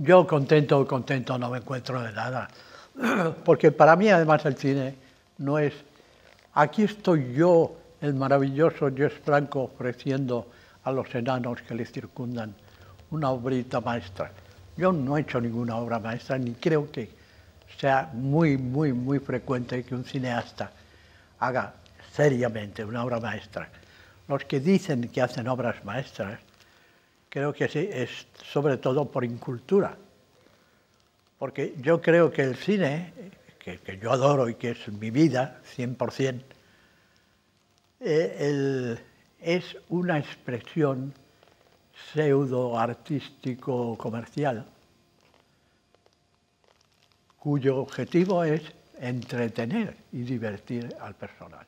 Yo contento, contento no me encuentro de nada, porque para mí además el cine no es, aquí estoy yo, el maravilloso Jess Franco, ofreciendo a los enanos que les circundan una obrita maestra. Yo no he hecho ninguna obra maestra, ni creo que sea muy frecuente que un cineasta haga seriamente una obra maestra. Los que dicen que hacen obras maestras, creo que sí, es sobre todo por incultura. Porque yo creo que el cine, que yo adoro y que es mi vida, 100%, es una expresión pseudo-artístico-comercial, cuyo objetivo es entretener y divertir al personal.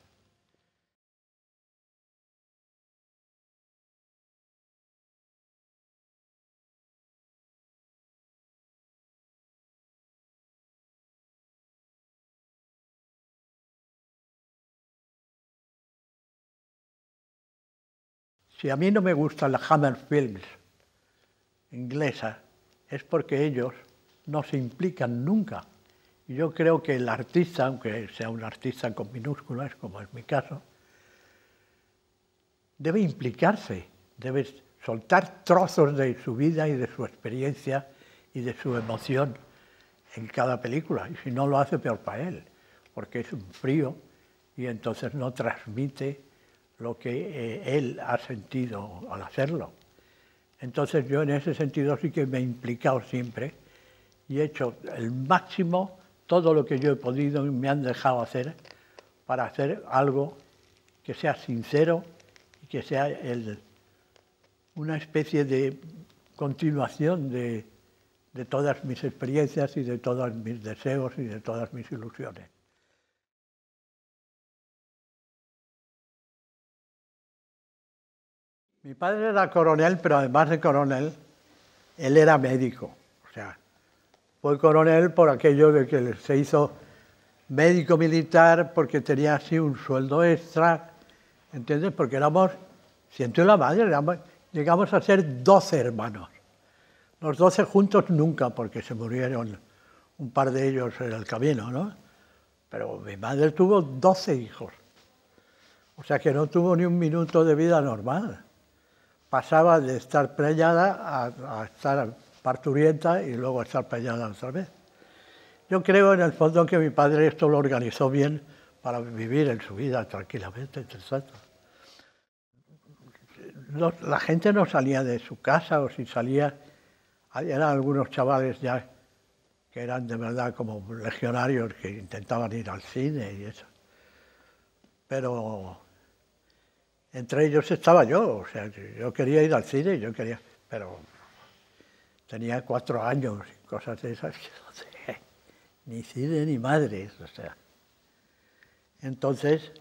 Si a mí no me gusta la Hammer Films inglesa, es porque ellos no se implican nunca. Y yo creo que el artista, aunque sea un artista con minúsculas, como es mi caso, debe implicarse, debe soltar trozos de su vida y de su experiencia y de su emoción en cada película. Y si no lo hace, peor para él, porque es un frío y entonces no transmite lo que él ha sentido al hacerlo. Entonces yo en ese sentido sí que me he implicado siempre y he hecho el máximo, todo lo que yo he podido y me han dejado hacer para hacer algo que sea sincero y que sea una especie de continuación de todas mis experiencias y de todos mis deseos y de todas mis ilusiones. Mi padre era coronel, pero además de coronel, él era médico. O sea, fue coronel por aquello de que se hizo médico militar porque tenía así un sueldo extra, ¿entiendes? Porque éramos, siento la madre, llegamos a ser 12 hermanos. Los 12 juntos nunca, porque se murieron un par de ellos en el camino, ¿no? Pero mi madre tuvo 12 hijos. O sea que no tuvo ni un minuto de vida normal. Pasaba de estar preñada a estar parturienta y luego a estar preñada otra vez. Yo creo en el fondo que mi padre esto lo organizó bien para vivir en su vida tranquilamente, entre tanto. La gente no salía de su casa, o si salía, eran algunos chavales ya que eran de verdad como legionarios que intentaban ir al cine y eso. Pero entre ellos estaba yo, o sea, yo quería ir al cine, pero tenía 4 años y cosas de esas, no sé, ni cine ni madres, o sea. Entonces,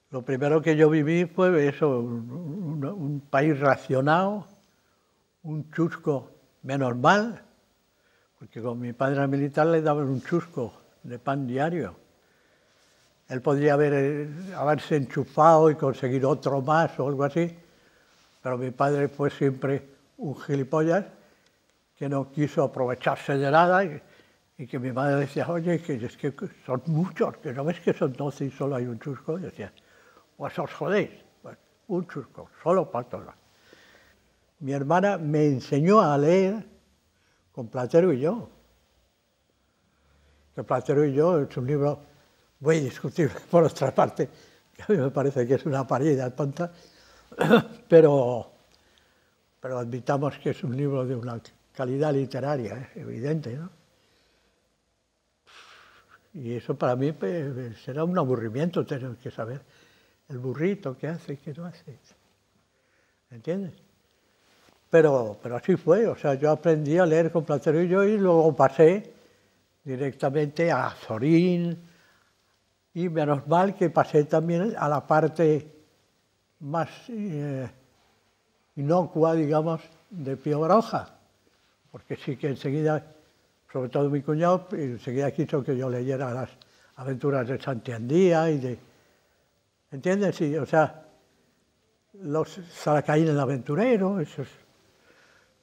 lo primero que yo viví fue eso, un país racionado, un chusco menos mal, porque con mi padre militar le daban un chusco de pan diario. Él podría haberse enchufado y conseguir otro más o algo así, pero mi padre fue siempre un gilipollas que no quiso aprovecharse de nada y que mi madre decía, oye, que es que son muchos, que no ves que son 12 y solo hay un chusco. Y decía, pues os jodéis, pues, un chusco, solo para todos. Mi hermana me enseñó a leer con Platero y yo. Que Platero y yo es un libro muy discutible por otra parte, que a mí me parece que es una parida tonta, pero admitamos que es un libro de una calidad literaria, evidente, ¿no? Y eso para mí pues, será un aburrimiento tener que saber el burrito qué hace y qué no hace. ¿Entiendes? Pero así fue, o sea, yo aprendí a leer con Platero y yo y luego pasé directamente a Zorín, y menos mal que pasé también a la parte más inocua, digamos, de Pío Baroja, porque sí que enseguida, sobre todo mi cuñado, enseguida quiso que yo leyera las aventuras de Santiandía y de... ¿Entiendes? Sí, o sea, los Salacaín el aventurero, esos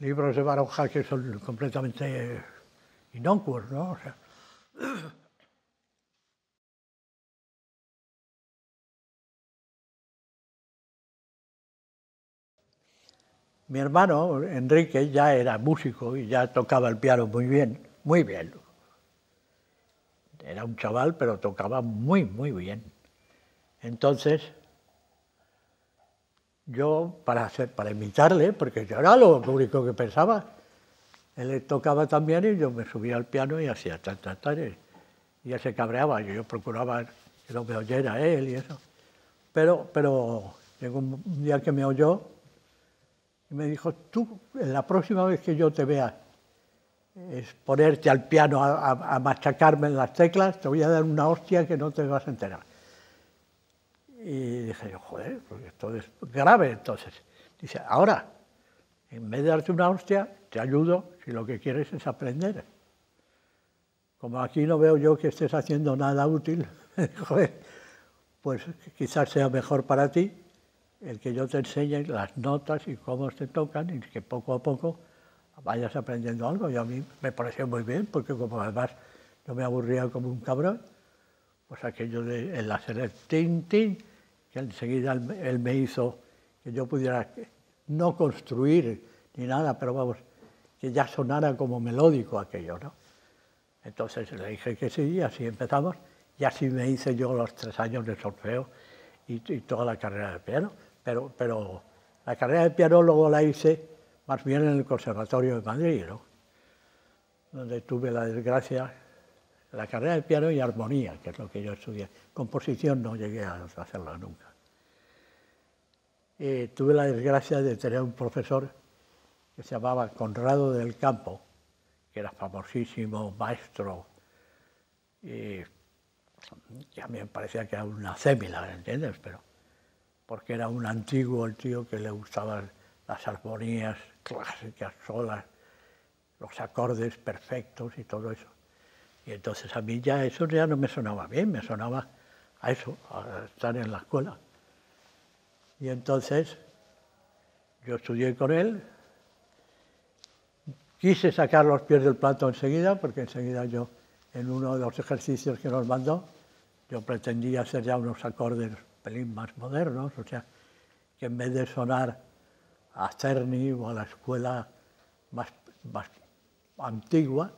libros de Baroja que son completamente inocuos, ¿no? O sea, mi hermano, Enrique, ya era músico y ya tocaba el piano muy bien, muy bien. Era un chaval, pero tocaba muy, muy bien. Entonces, yo, para imitarle, porque yo era lo único que pensaba, él tocaba también y yo me subía al piano y hacía tan, tan, tan, y él se cabreaba, y yo procuraba que no me oyera él y eso. Pero llegó un día que me oyó y me dijo, tú, la próxima vez que yo te vea es ponerte al piano a machacarme en las teclas, te voy a dar una hostia que no te vas a enterar. Y dije yo, joder, porque esto es grave entonces. Dice, ahora, en vez de darte una hostia, te ayudo si lo que quieres es aprender. Como aquí no veo yo que estés haciendo nada útil, joder, pues quizás sea mejor para ti el que yo te enseñe las notas y cómo se tocan y que poco a poco vayas aprendiendo algo. Y a mí me pareció muy bien, porque como además yo me aburría como un cabrón, pues aquello de el hacer el tin, tin, que enseguida él me hizo que yo pudiera no construir ni nada, pero vamos, que ya sonara como melódico aquello, ¿no? Entonces le dije que sí, y así empezamos, y así me hice yo los 3 años de solfeo y toda la carrera de piano. Pero la carrera de piano luego la hice más bien en el Conservatorio de Madrid, ¿no? Donde tuve la desgracia, la carrera de piano y armonía, que es lo que yo estudié. Composición no llegué a hacerla nunca. Tuve la desgracia de tener un profesor que se llamaba Conrado del Campo, que era famosísimo, maestro, y a mí me parecía que era una acémila, ¿entiendes? Pero porque era un antiguo el tío que le gustaban las armonías clásicas solas, los acordes perfectos y todo eso. Y entonces a mí ya eso ya no me sonaba bien, me sonaba a eso, a estar en la escuela. Y entonces yo estudié con él, quise sacar los pies del plato enseguida, porque enseguida yo, en uno de los ejercicios que nos mandó, yo pretendía hacer ya unos acordes un pelín más modernos, o sea, que en vez de sonar a Czerny o a la escuela más antigua,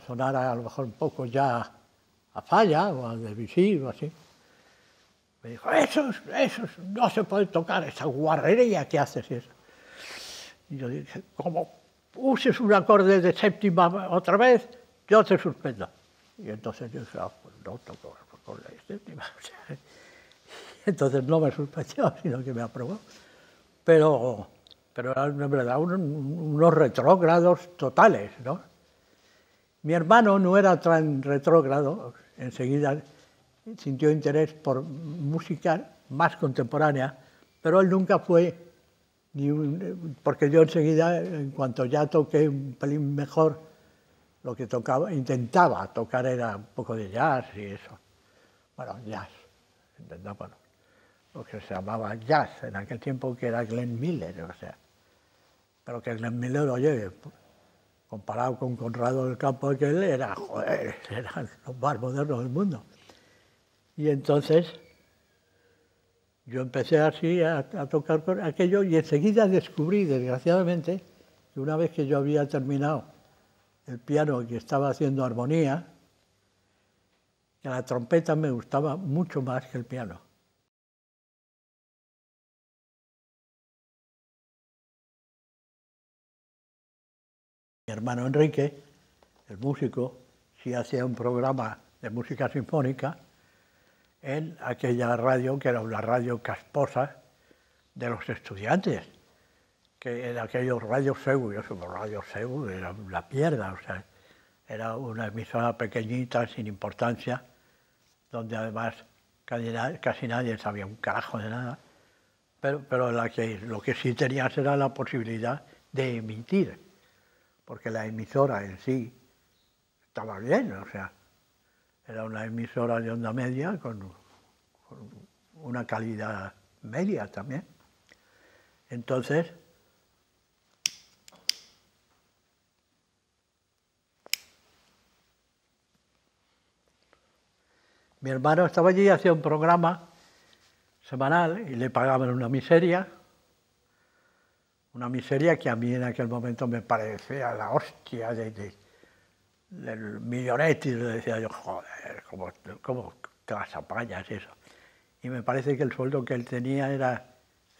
sonara a lo mejor un poco ya a Falla o a Debussy o así. Me dijo, eso no se puede tocar, esa guarrería que haces y eso. Y yo dije, como uses un acorde de séptima otra vez, yo te suspendo. Y entonces yo dije, pues no toco acorde de séptima. O sea, entonces no me suspendió, sino que me aprobó. Pero eran en verdad unos retrógrados totales, ¿no? Mi hermano no era tan retrógrado, enseguida sintió interés por música más contemporánea, pero él nunca fue porque yo enseguida, en cuanto ya toqué un pelín mejor, lo que tocaba, intentaba tocar era un poco de jazz y eso. Bueno, jazz, intentaba, lo que se llamaba jazz en aquel tiempo, que era Glenn Miller, o sea. Pero que Glenn Miller, oye, comparado con Conrado del Campo, que él era, joder, era lo más moderno del mundo. Y entonces yo empecé así a tocar con aquello y enseguida descubrí, desgraciadamente, que una vez que yo había terminado el piano y que estaba haciendo armonía, que la trompeta me gustaba mucho más que el piano. Mi hermano Enrique, el músico, sí hacía un programa de música sinfónica en aquella radio, que era una radio casposa de los estudiantes, que en aquellos radios Seúl, yo soy radio Seúl, era una mierda, o sea, era una emisora pequeñita, sin importancia, donde además casi nadie sabía un carajo de nada, pero lo que sí tenías era la posibilidad de emitir, porque la emisora en sí estaba bien, o sea, era una emisora de onda media con una calidad media también. Entonces, Mi hermano estaba allí y hacía un programa semanal y le pagaban una miseria que a mí en aquel momento me parecía la hostia del millonetti. Le decía yo, joder, ¿cómo te las apañas eso? Y me parece que el sueldo que él tenía era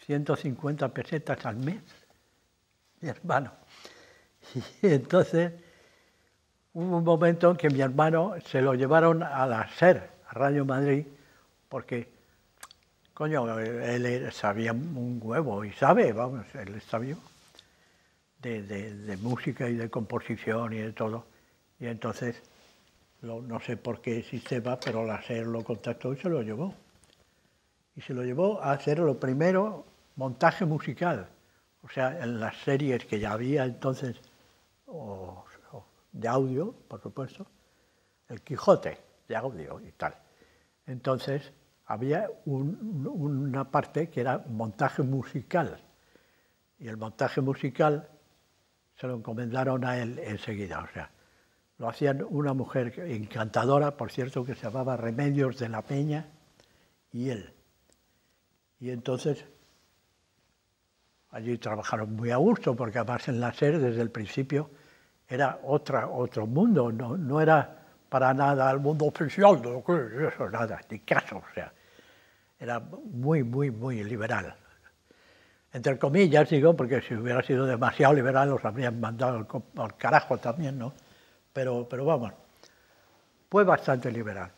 150 pesetas al mes, mi hermano. Y entonces hubo un momento en que mi hermano se lo llevaron a la SER, a Radio Madrid, porque, coño, él sabía un huevo, y sabe, vamos, él está vivo, de música y de composición y de todo. Y entonces, no sé por qué sistema, pero la SER lo contactó y se lo llevó. Y se lo llevó a hacer lo primero, montaje musical. O sea, en las series que ya había entonces, de audio, por supuesto, el Quijote de audio y tal. Entonces, había una parte que era montaje musical. Y el montaje musical se lo encomendaron a él enseguida. O sea, lo hacían una mujer encantadora, por cierto, que se llamaba Remedios de la Peña, y él. Y entonces, allí trabajaron muy a gusto, porque además en la SER, desde el principio, era otro mundo, no era para nada el mundo oficial, eso, nada, ni caso, o sea, era muy, muy, muy liberal. Entre comillas, digo, porque si hubiera sido demasiado liberal los habrían mandado al carajo también, ¿no? Pero vamos, fue bastante liberal.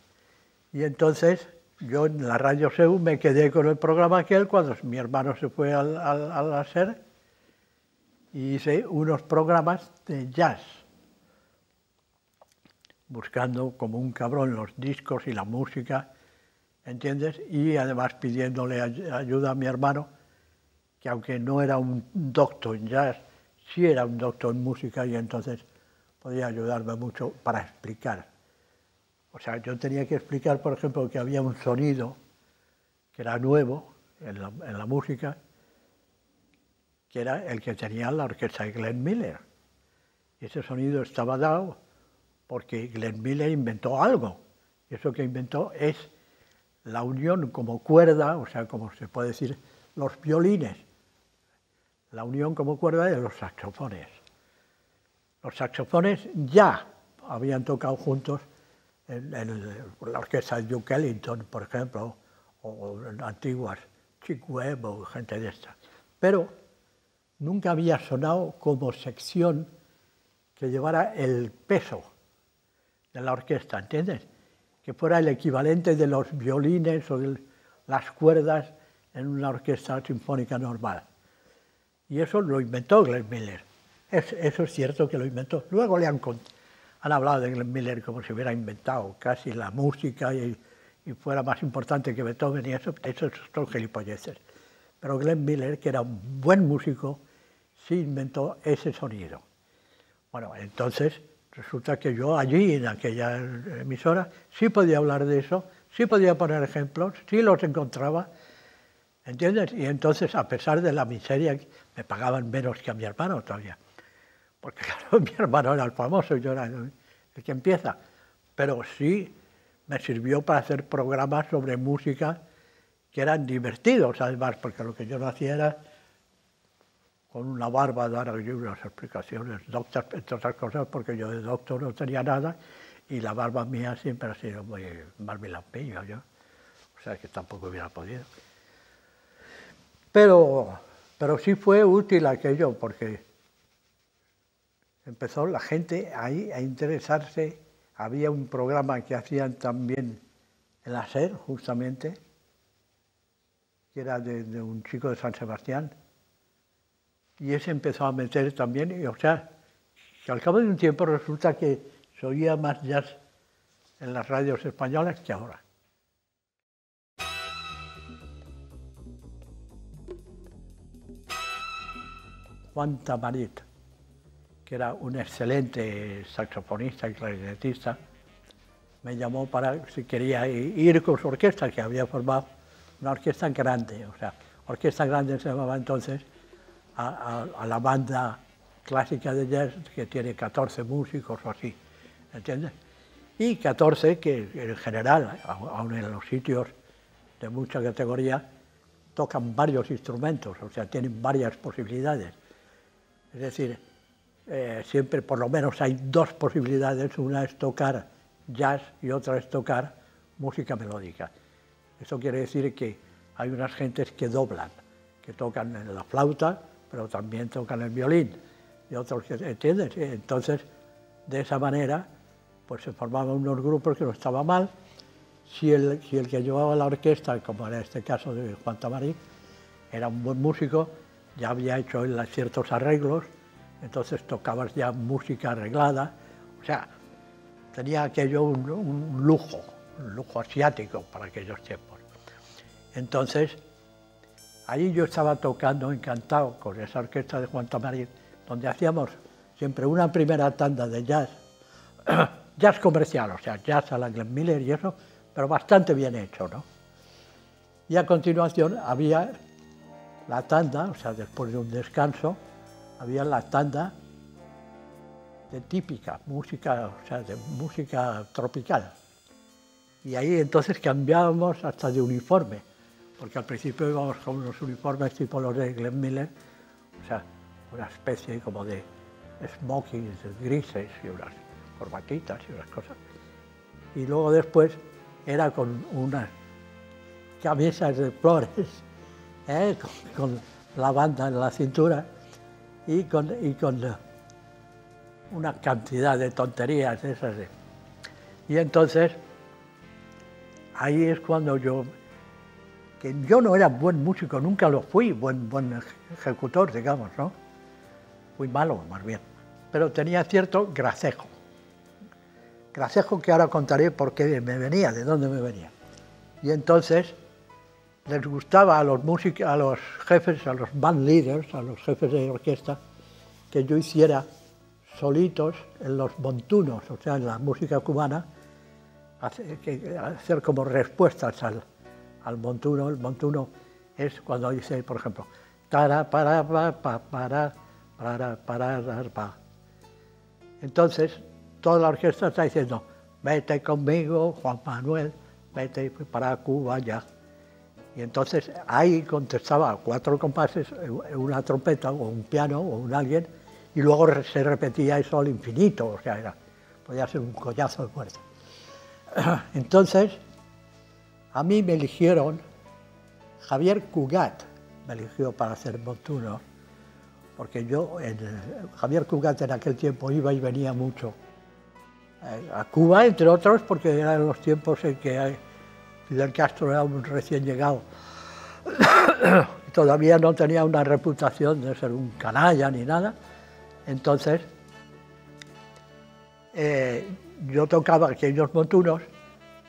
Y entonces yo en la Radio SEU me quedé con el programa aquel cuando mi hermano se fue a la SER y hice unos programas de jazz, buscando como un cabrón los discos y la música, ¿entiendes? Y además pidiéndole ayuda a mi hermano, que aunque no era un doctor en jazz, sí era un doctor en música y entonces podía ayudarme mucho para explicar. O sea, yo tenía que explicar, por ejemplo, que había un sonido que era nuevo en la música, que era el que tenía la orquesta de Glenn Miller. Y ese sonido estaba dado porque Glenn Miller inventó algo. Y eso que inventó es la unión como cuerda, o sea, como se puede decir, los violines. La unión como cuerda de los saxofones. Los saxofones ya habían tocado juntos en la orquesta de Duke Ellington, por ejemplo, o en antiguas, Chick Webb o gente de esta. Pero nunca había sonado como sección que llevara el peso de la orquesta, ¿entiendes? Que fuera el equivalente de los violines o de las cuerdas en una orquesta sinfónica normal. Y eso lo inventó Glenn Miller. Eso es cierto que lo inventó. Luego le han hablado de Glenn Miller como si hubiera inventado casi la música y fuera más importante que Beethoven y eso son gilipolleces. Pero Glenn Miller, que era un buen músico, sí inventó ese sonido. Bueno, entonces resulta que yo allí, en aquella emisora, sí podía hablar de eso, sí podía poner ejemplos, sí los encontraba, ¿entiendes? Y entonces, a pesar de la miseria, me pagaban menos que a mi hermano todavía. Porque claro, mi hermano era el famoso, yo era el que empieza. Pero sí me sirvió para hacer programas sobre música que eran divertidos, además, porque lo que yo no hacía era con una barba dar unas explicaciones, doctor, entre otras cosas, porque yo de doctor no tenía nada y la barba mía siempre ha sido muy barbilampiño, yo. O sea que tampoco hubiera podido. Pero sí fue útil aquello, porque empezó la gente ahí a interesarse. Había un programa que hacían también en la SER, justamente, que era de un chico de San Sebastián, y ese empezó a meter también, y, o sea, que al cabo de un tiempo resulta que se oía más jazz en las radios españolas que ahora. Juan Tamarit, que era un excelente saxofonista y clarinetista, me llamó para si quería ir con su orquesta, que había formado una orquesta grande, o sea, orquesta grande se llamaba entonces a la banda clásica de jazz que tiene 14 músicos o así, ¿entiendes? y 14 que en general, aun en los sitios de mucha categoría, tocan varios instrumentos, o sea, tienen varias posibilidades. Es decir, siempre por lo menos hay dos posibilidades, una es tocar jazz y otra es tocar música melódica. Eso quiere decir que hay unas gentes que doblan, que tocan en la flauta, pero también tocan el violín, y otros que, ¿entiendes? Entonces, de esa manera, pues se formaban unos grupos que no estaba mal. Si el que llevaba la orquesta, como era este caso de Juan Tamarí, era un buen músico, ya había hecho él ciertos arreglos, entonces tocabas ya música arreglada, o sea, tenía aquello un lujo asiático para aquellos tiempos. Entonces, ahí yo estaba tocando encantado con esa orquesta de Juan Tamarí, donde hacíamos siempre una primera tanda de jazz, jazz comercial, o sea, jazz a la Glenn Miller y eso, pero bastante bien hecho, ¿no? Y a continuación había la tanda, o sea, después de un descanso, había la tanda de típica, música, o sea, de música tropical. Y ahí entonces cambiábamos hasta de uniforme, porque al principio íbamos con unos uniformes tipo los de Glenn Miller, o sea, una especie como de smokings grises y unas corbatitas y unas cosas. Y luego después era con unas camisas de flores, con la banda en la cintura y con una cantidad de tonterías esas. Y entonces, ahí es cuando que yo no era buen músico, nunca lo fui, buen ejecutor, digamos, ¿no? Fui malo, más bien. Pero tenía cierto gracejo. Gracejo que ahora contaré por qué me venía, de dónde me venía. Y entonces les gustaba a los músicos, a los jefes, a los band leaders, a los jefes de orquesta, que yo hiciera solitos en los montunos, o sea, en la música cubana, hacer como respuestas al montuno. El montuno es cuando dice, por ejemplo, tara, para, para. Entonces, toda la orquesta está diciendo, vete conmigo, Juan Manuel, vete para Cuba ya. Y entonces ahí contestaba 4 compases, una trompeta o un piano o un alguien, y luego se repetía eso al infinito, o sea, podía ser un collazo de muerte. Entonces, a mí me eligieron, Javier Cugat me eligió para hacer montuno, porque Javier Cugat en aquel tiempo iba y venía mucho a Cuba, entre otros, porque eran los tiempos en que Fidel Castro era un recién llegado. Todavía no tenía una reputación de ser un canalla ni nada. Entonces, yo tocaba aquellos montunos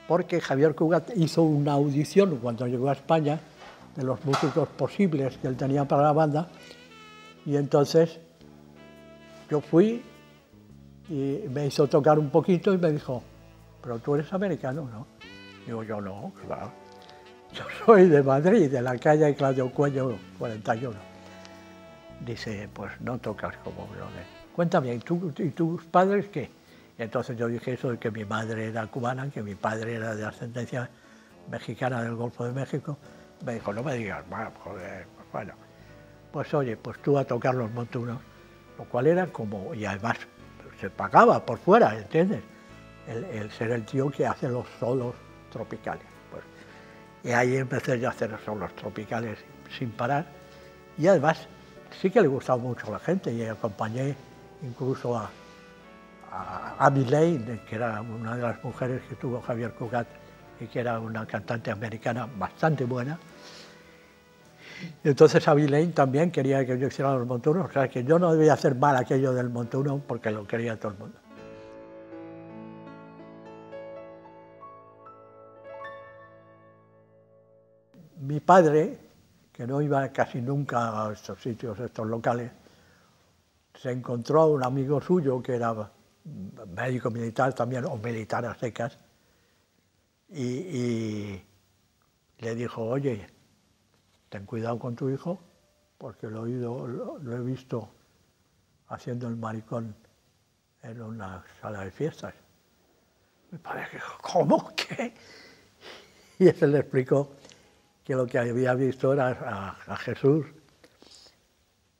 porque Javier Cugat hizo una audición cuando llegó a España de los músicos posibles que él tenía para la banda, y entonces yo fui y me hizo tocar un poquito y me dijo, pero tú eres americano, ¿no? Digo, yo no, claro. Yo soy de Madrid, de la calle Claudio Cuello 41. Dice, pues no tocas como brother. Cuéntame, ¿y tus padres qué? Y entonces yo dije eso de que mi madre era cubana, que mi padre era de ascendencia mexicana del Golfo de México. Me dijo, no me digas más, joder. Bueno, pues oye, pues tú a tocar los montunos, lo cual era como, y además se pagaba por fuera, ¿entiendes? El ser el tío que hace los solos tropicales. Pues, y ahí empecé yo a hacer solos tropicales sin parar, y además sí que le gustaba mucho a la gente, y acompañé incluso a Amy Lane, que era una de las mujeres que tuvo Javier Cugat y que era una cantante americana bastante buena. Entonces Amy Lane también quería que yo hiciera los montunos, o sea que yo no debía hacer mal aquello del montuno porque lo quería todo el mundo. Mi padre, que no iba casi nunca a estos sitios, estos locales, se encontró a un amigo suyo que era médico militar también, o militar a secas, y le dijo, oye, ten cuidado con tu hijo, porque lo he visto haciendo el maricón en una sala de fiestas. Mi padre dijo, ¿cómo? ¿Qué? Y ese le explicó que lo que había visto era a Jesús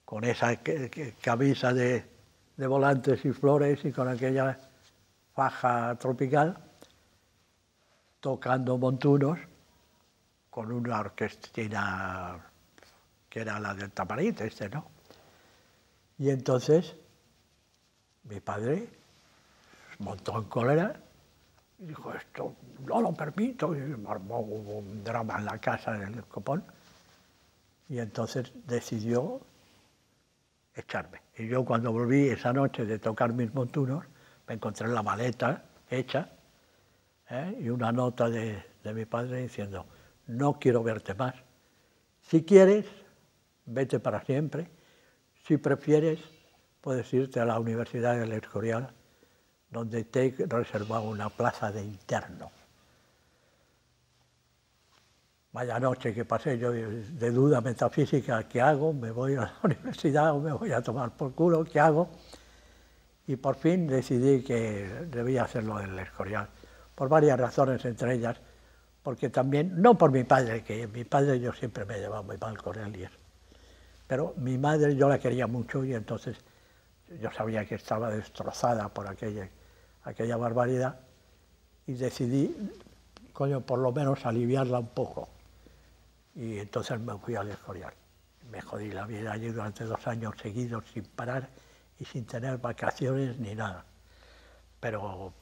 con esa camisa de volantes y flores y con aquella faja tropical, tocando montunos con una orquestina que era la del Taparit, ¿no? Y entonces mi padre montó en cólera y dijo, esto no lo permito, y armó un drama en la casa del Copón, y entonces decidió echarme. Y yo cuando volví esa noche de tocar mis montunos, me encontré la maleta hecha, y una nota de mi padre diciendo, no quiero verte más. Si quieres, vete para siempre. Si prefieres, puedes irte a la Universidad del Escorial, donde te he reservado una plaza de interno. Vaya noche que pasé yo de duda metafísica, ¿qué hago? ¿Me voy a la universidad o me voy a tomar por culo? ¿Qué hago? Y por fin decidí que debía hacerlo en el Escorial, por varias razones, entre ellas, porque también, no por mi padre, que mi padre yo siempre me he llevado muy mal con él y eso, pero mi madre yo la quería mucho y entonces yo sabía que estaba destrozada por aquella barbaridad y decidí, coño, por lo menos aliviarla un poco. Y entonces me fui al Escorial. Me jodí la vida allí durante 2 años seguidos sin parar y sin tener vacaciones ni nada. Pero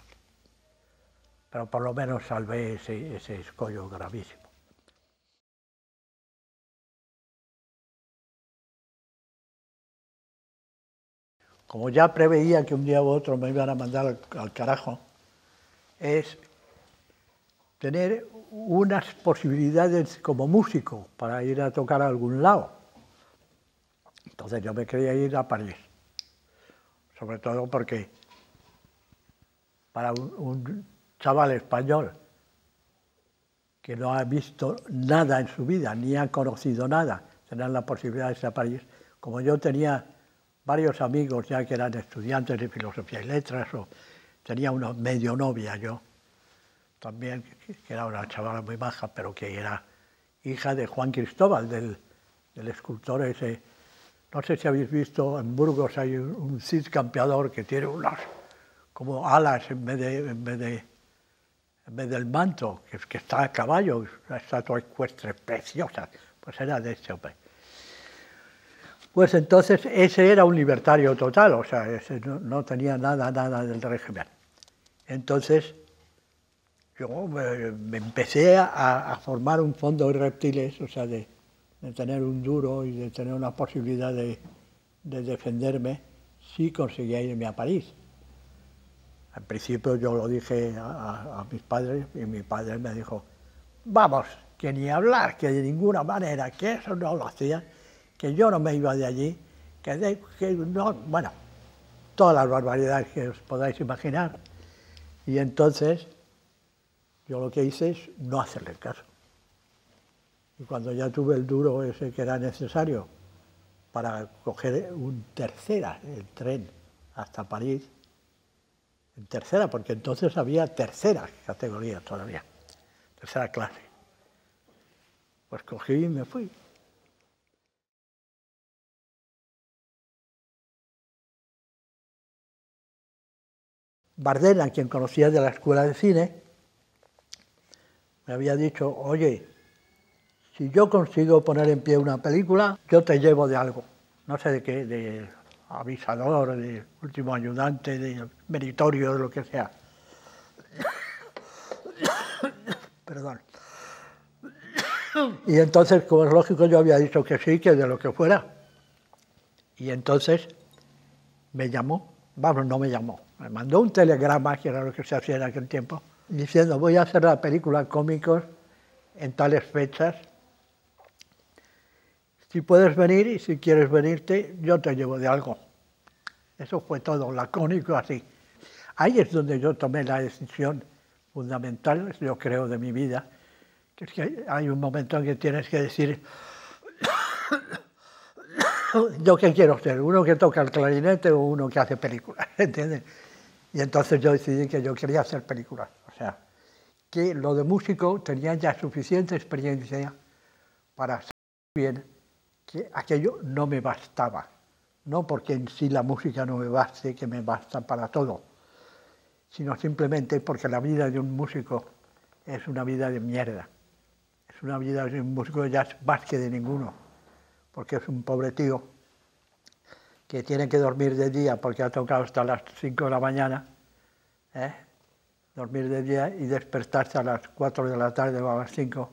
por lo menos salvé ese escollo gravísimo. Como ya preveía que un día u otro me iban a mandar al carajo, es tener unas posibilidades como músico para ir a tocar a algún lado. Entonces yo me quería ir a París, sobre todo porque para un chaval español que no ha visto nada en su vida, ni ha conocido nada, tener la posibilidad de irse a París, como yo tenía varios amigos ya que eran estudiantes de filosofía y letras, o tenía una medio novia yo, también, que era una chavala muy maja, pero que era hija de Juan Cristóbal, del escultor ese. No sé si habéis visto, en Burgos hay un Cid campeador que tiene unas como alas en vez del manto, que está a caballo, una estatua ecuestre preciosa, pues era de este hombre. Pues entonces ese era un libertario total, o sea, ese no tenía nada del régimen. Entonces yo me empecé a formar un fondo de reptiles, o sea, de tener un duro y de tener una posibilidad de defenderme si conseguía irme a París. Al principio yo lo dije a mis padres y mi padre me dijo, vamos, que ni hablar, que de ninguna manera, que eso no lo hacía, que yo no me iba de allí, que no, bueno, todas las barbaridades que os podáis imaginar. Y entonces yo lo que hice es no hacerle caso. Y cuando ya tuve el duro ese que era necesario para coger un tercera, el tren hasta París, en tercera, porque entonces había tercera categoría todavía, tercera clase, pues cogí y me fui. Bardén, a quien conocía de la escuela de cine, me había dicho, oye, si yo consigo poner en pie una película, yo te llevo de algo, no sé de qué, de avisador, de último ayudante, de meritorio, de lo que sea. Perdón. Y entonces, como es lógico, yo había dicho que sí, que de lo que fuera. Y entonces me llamó, vamos, no me llamó, me mandó un telegrama, que era lo que se hacía en aquel tiempo, diciendo, voy a hacer la película Cómicos en tales fechas. Si puedes venir y si quieres venirte, yo te llevo de algo. Eso fue todo, lacónico así. Ahí es donde yo tomé la decisión fundamental, yo creo, de mi vida, que es que hay un momento en que tienes que decir, ¿yo qué quiero ser? ¿Uno que toca el clarinete o uno que hace películas? ¿Entiendes? Y entonces yo decidí que yo quería hacer películas. sea, que lo de músico tenía ya suficiente experiencia para saber bien que aquello no me bastaba. No porque en sí la música no me baste, que me basta para todo, sino simplemente porque la vida de un músico es una vida de mierda. Es una vida de un músico ya más que de ninguno, porque es un pobre tío que tiene que dormir de día porque ha tocado hasta las 5 de la mañana, dormir de día y despertarse a las 4 de la tarde o a las 5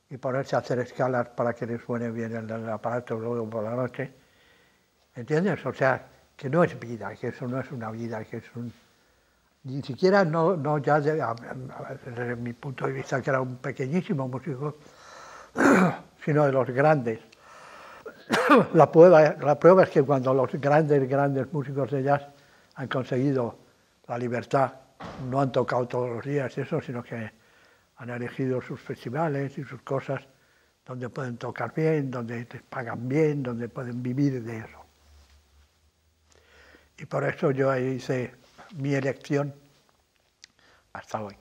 y ponerse a hacer escalas para que le suene bien el aparato luego por la noche. ¿Entiendes? O sea, que no es vida, que eso no es una vida, que es un... Ni siquiera, no ya desde mi punto de vista, que era un pequeñísimo músico, sino de los grandes. La prueba es que cuando los grandes músicos de jazz han conseguido la libertad, no han tocado todos los días eso, sino que han elegido sus festivales y sus cosas donde pueden tocar bien, donde les pagan bien, donde pueden vivir de eso. Y por eso yo hice mi elección hasta hoy.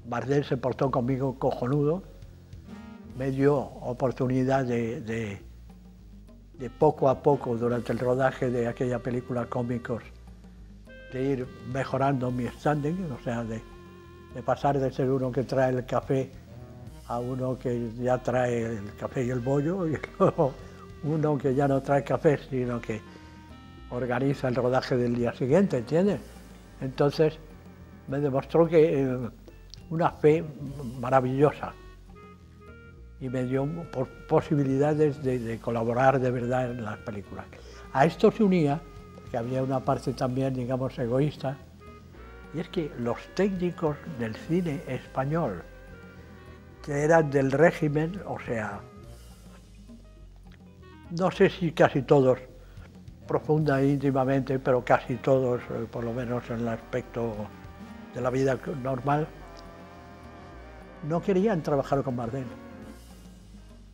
Bardem se portó conmigo cojonudo, me dio oportunidad de poco a poco durante el rodaje de aquella película Cómicos de ir mejorando mi standing, o sea, de pasar de ser uno que trae el café a uno que ya trae el café y el bollo, y luego uno que ya no trae café, sino que organiza el rodaje del día siguiente, ¿entiendes? Entonces me demostró que una fe maravillosa y me dio posibilidades de colaborar de verdad en las películas. A esto se unía, porque había una parte también, digamos, egoísta, y es que los técnicos del cine español, que eran del régimen, o sea, no sé si casi todos, profunda e íntimamente, pero casi todos, por lo menos en el aspecto de la vida normal, no querían trabajar con Bardem,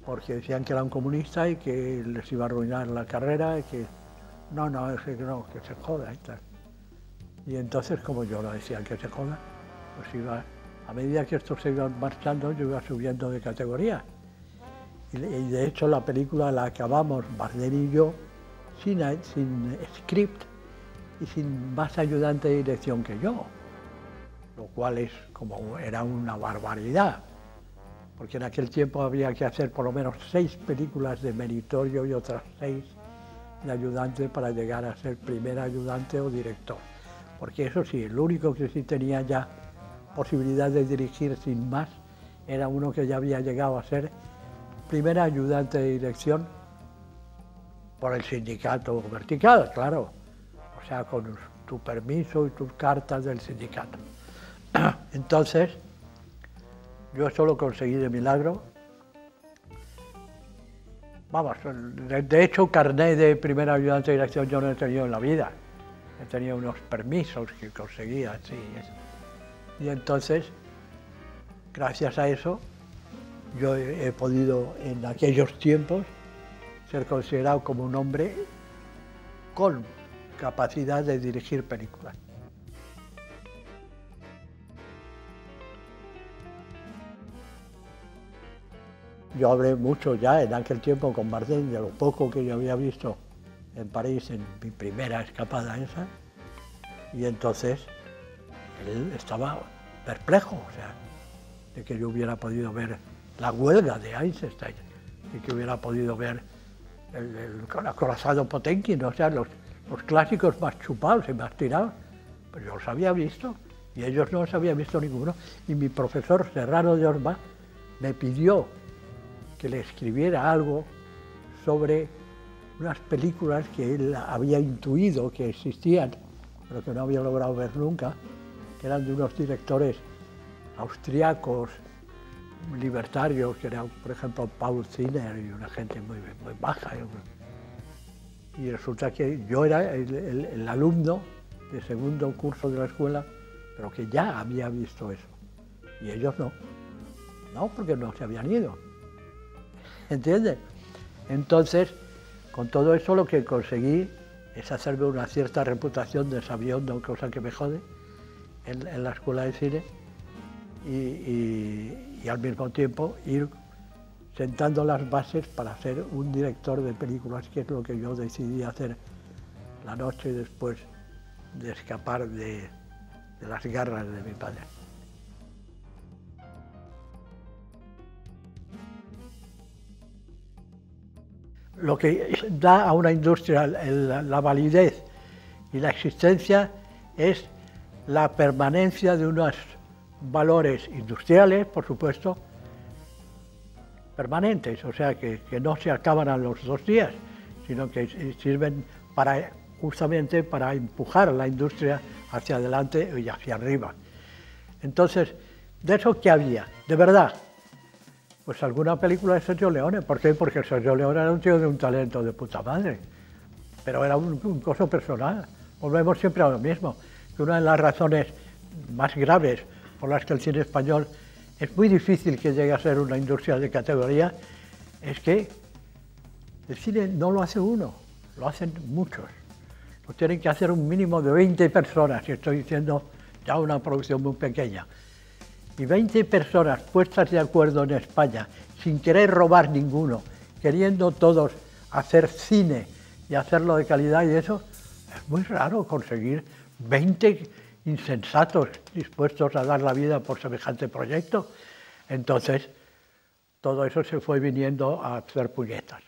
porque decían que era un comunista y que les iba a arruinar la carrera, y que no, que se joda y tal. Y entonces, como yo lo decía, que se joda, pues iba, a medida que estos se iban marchando, yo iba subiendo de categoría. Y de hecho la película la acabamos, Bardem y yo, sin script y sin más ayudante de dirección que yo, lo cual es como era una barbaridad, porque en aquel tiempo había que hacer por lo menos 6 películas de meritorio y otras 6 de ayudante para llegar a ser primer ayudante o director. Porque eso sí, el único que sí tenía ya posibilidad de dirigir sin más era uno que ya había llegado a ser primer ayudante de dirección por el sindicato vertical, claro, o sea, con tu permiso y tus cartas del sindicato. Entonces, yo eso lo conseguí de milagro. Vamos, de hecho, carné de primer ayudante de dirección yo no he tenido en la vida. He tenido unos permisos que conseguía, sí. Y entonces, gracias a eso, yo he podido, en aquellos tiempos, ser considerado como un hombre con capacidad de dirigir películas. Yo hablé mucho ya en aquel tiempo con Bardem de lo poco que yo había visto en París en mi primera escapada esa, y entonces él estaba perplejo, o sea, de que yo hubiera podido ver la huelga de Eisenstein, y que hubiera podido ver el acorazado Potemkin, o sea, los clásicos más chupados y más tirados, pero yo los había visto, y ellos no los habían visto ninguno, y mi profesor Serrano de Orba me pidió que le escribiera algo sobre unas películas que él había intuido que existían, pero que no había logrado ver nunca, que eran de unos directores austriacos, libertarios, que eran, por ejemplo, Paul Zinner y una gente muy baja. Y resulta que yo era el alumno de segundo curso de la escuela, pero que ya había visto eso. Y ellos no. No, porque no se habían ido. ¿Entiendes? Entonces, Con todo eso lo que conseguí es hacerme una cierta reputación de sabiondo, cosa que me jode, en la escuela de cine, y al mismo tiempo ir sentando las bases para ser un director de películas, que es lo que yo decidí hacer la noche después de escapar de las garras de mi padre. Lo que da a una industria la validez y la existencia es la permanencia de unos valores industriales, por supuesto, permanentes, o sea, que no se acaban a los 2 días, sino que sirven justamente para empujar la industria hacia adelante y hacia arriba. Entonces, ¿de eso qué había? De verdad, pues alguna película de Sergio Leone. ¿Por qué? Porque Sergio Leone era un tío de un talento de puta madre, pero era un coso personal. Volvemos siempre a lo mismo, que una de las razones más graves por las que el cine español es muy difícil que llegue a ser una industria de categoría es que el cine no lo hace uno, lo hacen muchos. Lo tienen que hacer un mínimo de 20 personas, y estoy diciendo ya una producción muy pequeña. Y 20 personas puestas de acuerdo en España, sin querer robar ninguno, queriendo todos hacer cine y hacerlo de calidad, y eso es muy raro conseguir 20 insensatos dispuestos a dar la vida por semejante proyecto. Entonces, todo eso se fue viniendo a hacer puñetas.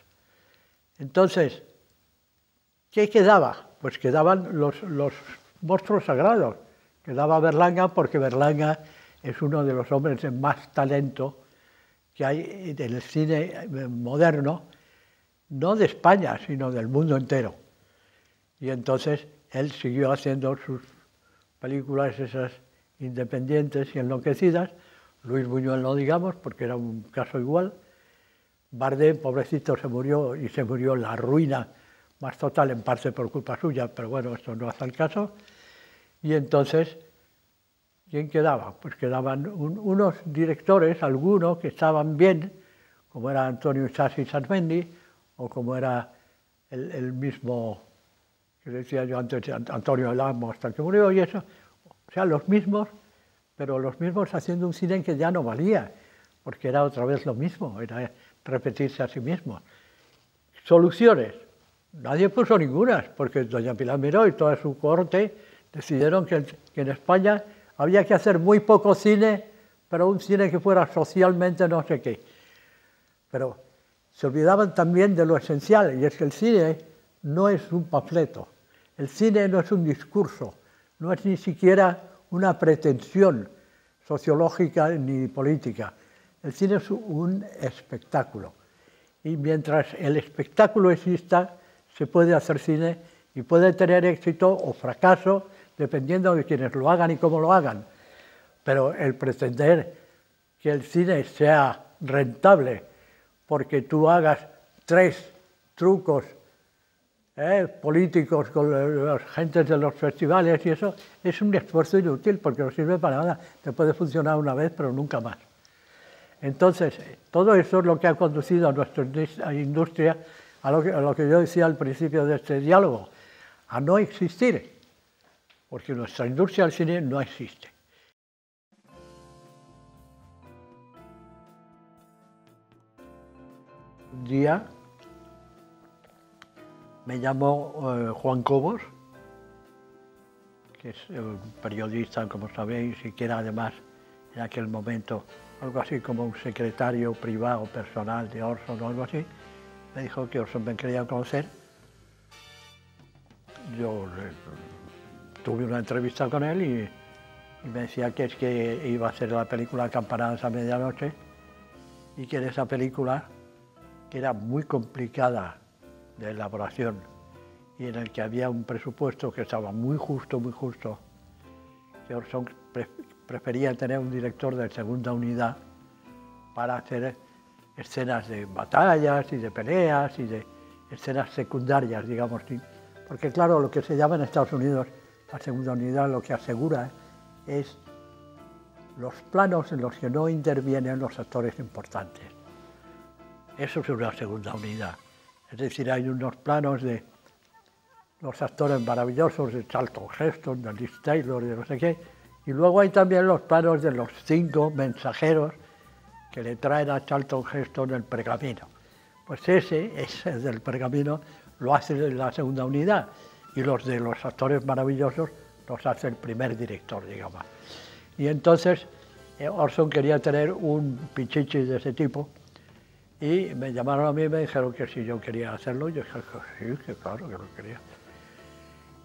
Entonces, ¿qué quedaba? Pues quedaban los monstruos sagrados. Quedaba Berlanga, porque Berlanga es uno de los hombres de más talento que hay en el cine moderno, no de España, sino del mundo entero. Y entonces él siguió haciendo sus películas esas independientes y enloquecidas. Luis Buñuel no digamos, porque era un caso igual. Bardem, pobrecito, se murió, y se murió en la ruina más total, en parte por culpa suya, pero bueno, esto no hace el caso. Y entonces, ¿quién quedaba? Pues quedaban unos directores, algunos que estaban bien, como era Antonio Isasi Sanmendi, o como era el mismo, que decía yo antes, Antonio Elamo, hasta que murió, y eso. O sea, los mismos, pero los mismos haciendo un cine que ya no valía, porque era otra vez lo mismo, era repetirse a sí mismo. Soluciones. Nadie puso ninguna, porque doña Pilar Miró y toda su corte decidieron que en España había que hacer muy poco cine, pero un cine que fuera socialmente no sé qué. Pero se olvidaban también de lo esencial, y es que el cine no es un panfleto, el cine no es un discurso, no es ni siquiera una pretensión sociológica ni política. El cine es un espectáculo. Y mientras el espectáculo exista, se puede hacer cine y puede tener éxito o fracaso, dependiendo de quienes lo hagan y cómo lo hagan. Pero el pretender que el cine sea rentable porque tú hagas 3 trucos políticos con las gentes de los festivales y eso, es un esfuerzo inútil porque no sirve para nada. Te puede funcionar una vez, pero nunca más. Entonces, todo eso es lo que ha conducido a nuestra industria a lo que yo decía al principio de este diálogo, a no existir, porque nuestra industria del cine no existe. Un día me llamó Juan Cobos, que es un periodista, como sabéis, y que era además en aquel momento algo así como un secretario privado personal de Orson o algo así. Me dijo que Orson me quería conocer. Yo tuve una entrevista con él y me decía que es que iba a hacer la película Campanadas a medianoche y que en esa película, que era muy complicada de elaboración y en el que había un presupuesto que estaba muy justo, que Orson prefería tener un director de segunda unidad para hacer escenas de batallas y de peleas y de escenas secundarias, digamos. Porque claro, lo que se llama en Estados Unidos la segunda unidad lo que asegura es los planos en los que no intervienen los actores importantes. Eso es una segunda unidad. Es decir, hay unos planos de los actores maravillosos de Charlton Heston, de Liz Taylor, de no sé qué, y luego hay también los planos de los 5 mensajeros que le traen a Charlton Heston el pergamino. Pues ese del pergamino lo hace la segunda unidad, y los de los actores maravillosos los hace el primer director, digamos. Y entonces Orson quería tener un pichichi de ese tipo, y me llamaron a mí y me dijeron que si yo quería hacerlo. Yo dije que sí, que claro que lo quería.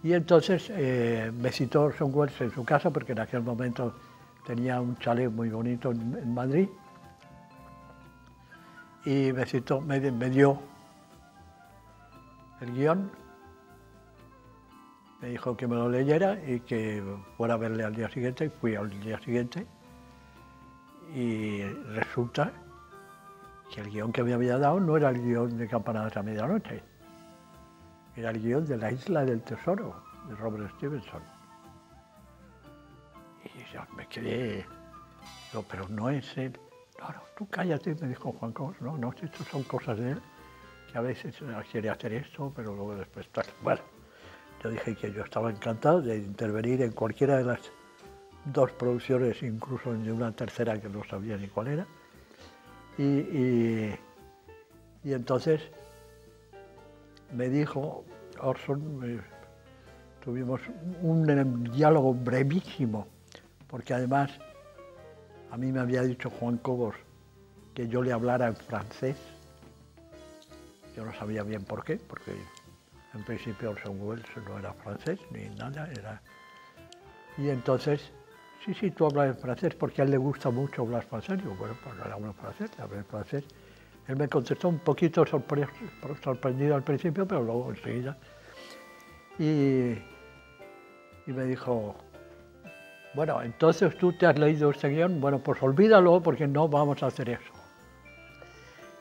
Y entonces me citó Orson Welles en su casa, porque en aquel momento tenía un chalet muy bonito en Madrid, y me citó, me dio el guión, me dijo que me lo leyera y que fuera a verle al día siguiente. Fui al día siguiente y resulta que el guión que me había dado no era el guión de Campanadas a Medianoche, era el guión de La Isla del Tesoro, de Robert Stevenson. Y yo me quedé, digo, pero no es él. No, tú cállate, me dijo Juan Cobos, no, estas son cosas de él, que a veces quiere hacer esto, pero luego después tal. Bueno, yo dije que yo estaba encantado de intervenir en cualquiera de las 2 producciones, incluso en una tercera que no sabía ni cuál era. Y entonces me dijo Orson, tuvimos un diálogo brevísimo, porque además a mí me había dicho Juan Cobos que yo le hablara en francés. Yo no sabía bien por qué, porque en principio Orson Welles no era francés ni nada, era... Y entonces, sí, tú hablas en francés, porque a él le gusta mucho hablar francés. Digo, bueno, pues le hablo en francés, le hablé en francés. Él me contestó un poquito sorprendido al principio, pero luego enseguida. Y me dijo, bueno, entonces tú te has leído este guión, bueno, pues olvídalo, porque no vamos a hacer eso.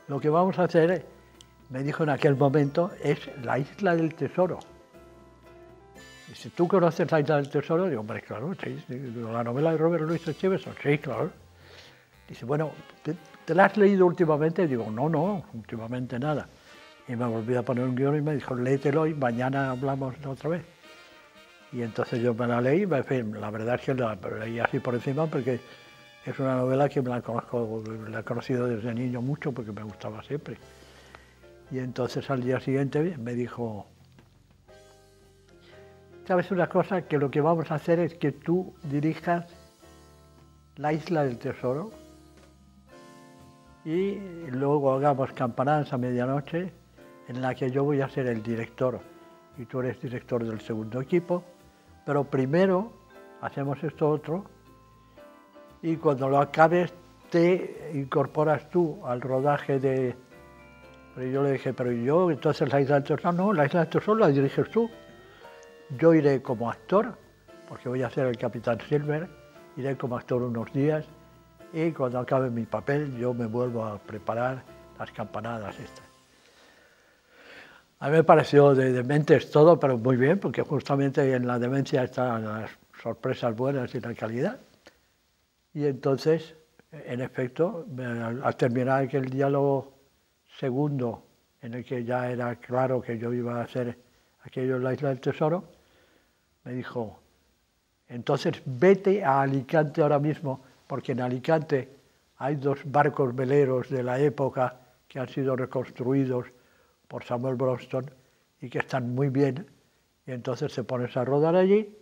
Lo que vamos a hacer, me dijo en aquel momento, es La Isla del Tesoro. Y si tú conoces La Isla del Tesoro, digo, hombre, claro, sí, la novela de Robert Louis Stevenson, sí, claro. Dice, bueno, ¿te la has leído últimamente? Digo, no, últimamente nada. Y me volví a poner un guión y me dijo, léetelo y mañana hablamos otra vez. Y entonces yo me la leí, en fin, la verdad es que la leí así por encima, porque es una novela que la he conocido desde niño mucho, porque me gustaba siempre. Y entonces al día siguiente me dijo, ¿sabes una cosa? Que lo que vamos a hacer es que tú dirijas La Isla del Tesoro y luego hagamos Campanadas a Medianoche, en la que yo voy a ser el director y tú eres director del segundo equipo, pero primero hacemos esto otro y cuando lo acabes te incorporas tú al rodaje de... Pero yo le dije, pero yo, entonces La Isla del Tesoro, no, La Isla del Tesoro la diriges tú. Yo iré como actor, porque voy a ser el Capitán Silver, iré como actor unos días y cuando acabe mi papel yo me vuelvo a preparar las campanadas estas. A mí me pareció de dementes todo, pero muy bien, porque justamente en la demencia están las sorpresas buenas y la calidad. Y entonces, en efecto, al terminar aquel diálogo segundo, en el que ya era claro que yo iba a hacer aquello en La Isla del Tesoro, me dijo, entonces vete a Alicante ahora mismo, porque en Alicante hay 2 barcos veleros de la época que han sido reconstruidos por Samuel Bronston y que están muy bien, y entonces te pones a rodar allí,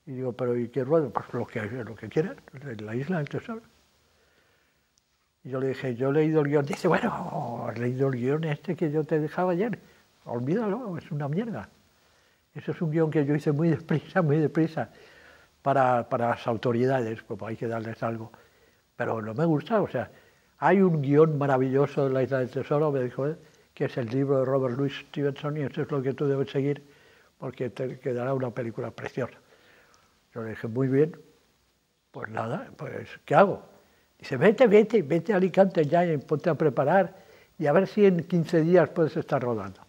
y digo, pero ¿y qué ruedo? Pues lo que quieras, en La Isla del Tesoro. Y yo le dije, yo he leído el guión. Dice, bueno, has leído el guión este que yo te dejaba ayer, olvídalo, es una mierda. Eso es un guión que yo hice muy deprisa, para las autoridades, como hay que darles algo. Pero no me gusta, o sea, hay un guión maravilloso de La Isla del Tesoro, me dijo él, que es el libro de Robert Louis Stevenson, y eso es lo que tú debes seguir, porque te quedará una película preciosa. Yo le dije, muy bien, pues nada, pues ¿qué hago? Dice, vete a Alicante ya y ponte a preparar, y a ver si en 15 días puedes estar rodando.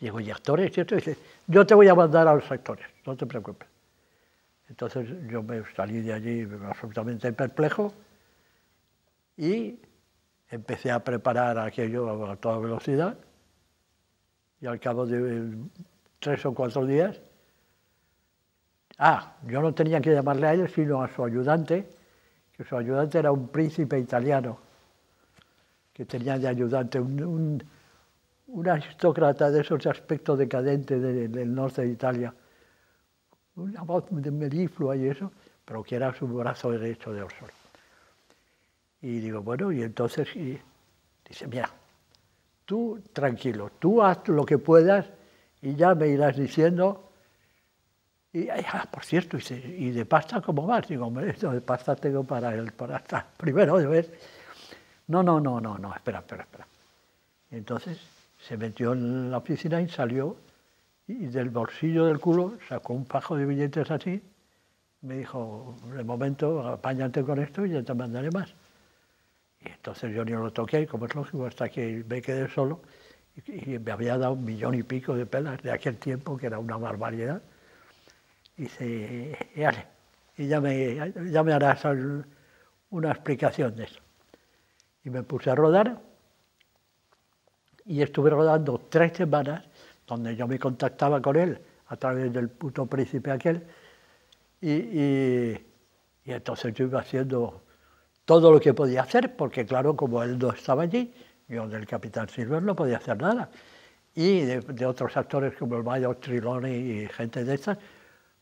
Digo, ¿y actores? Y esto, dice, yo te voy a mandar a los actores, no te preocupes. Entonces yo me salí de allí absolutamente perplejo y empecé a preparar aquello a toda velocidad y al cabo de 3 o 4 días, yo no tenía que llamarle a él, sino a su ayudante, que su ayudante era un príncipe italiano, que tenía de ayudante un aristócrata de esos de aspecto decadente del norte de Italia, una voz de meliflua y eso, pero que era su brazo derecho de Orson. Y digo, bueno, y entonces dice, mira, tú tranquilo, tú haz lo que puedas y ya me irás diciendo. Y, por cierto, ¿y de pasta cómo vas? Digo, hombre, de pasta tengo para hasta primero de vez. No, espera. Y entonces se metió en la oficina y salió, y del bolsillo del culo sacó un fajo de billetes así, me dijo, de momento, apáñate con esto y ya te mandaré más. Y entonces yo ni lo toqué, como es lógico, hasta que me quedé solo, y me había dado 1,5 millones de pelas de aquel tiempo, que era una barbaridad. Y dice, y ya me harás una explicación de eso. Y me puse a rodar, y estuve rodando 3 semanas, donde yo me contactaba con él a través del puto príncipe aquel, y entonces yo iba haciendo todo lo que podía hacer, porque claro, como él no estaba allí, yo del Capitán Silver no podía hacer nada. Y de otros actores como el Mayo Triloni y gente de estas,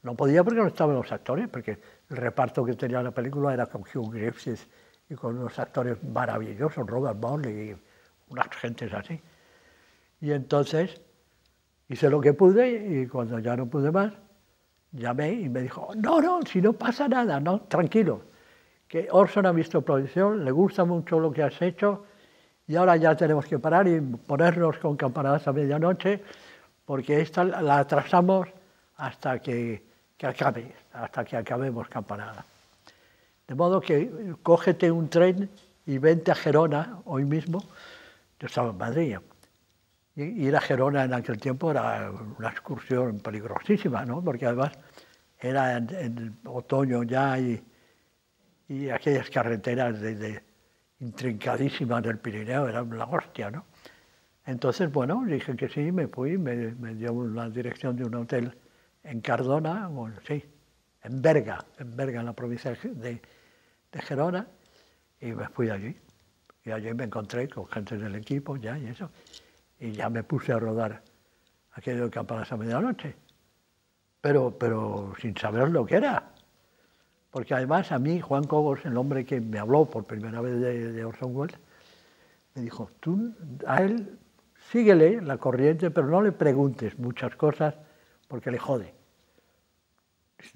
no podía porque no estaban los actores, porque el reparto que tenía la película era con Hugh Griffith y con unos actores maravillosos, Robert Bowley y unas gentes así. Y entonces hice lo que pude y cuando ya no pude más, llamé y me dijo, no, si no pasa nada, no, tranquilo, que Orson ha visto producción, le gusta mucho lo que has hecho y ahora ya tenemos que parar y ponernos con Campanadas a medianoche porque esta la atrasamos hasta que acabe, hasta que acabemos Campanada. De modo que cógete un tren y vente a Gerona hoy mismo. Yo estaba en Madrid. Y ir a Gerona en aquel tiempo era una excursión peligrosísima, ¿no? Porque además era en otoño ya y aquellas carreteras intrincadísimas del Pirineo eran la hostia, ¿no? Entonces, bueno, dije que sí, me fui, me dio la dirección de un hotel en Cardona, bueno, sí, en Berga, en la provincia de Gerona, y me fui allí. Y allí me encontré con gente del equipo ya y eso, y ya me puse a rodar aquello de Campanadas a medianoche, pero sin saber lo que era. Porque además a mí, Juan Cobos, el hombre que me habló por primera vez de Orson Welles, me dijo, tú a él síguele la corriente, pero no le preguntes muchas cosas porque le jode.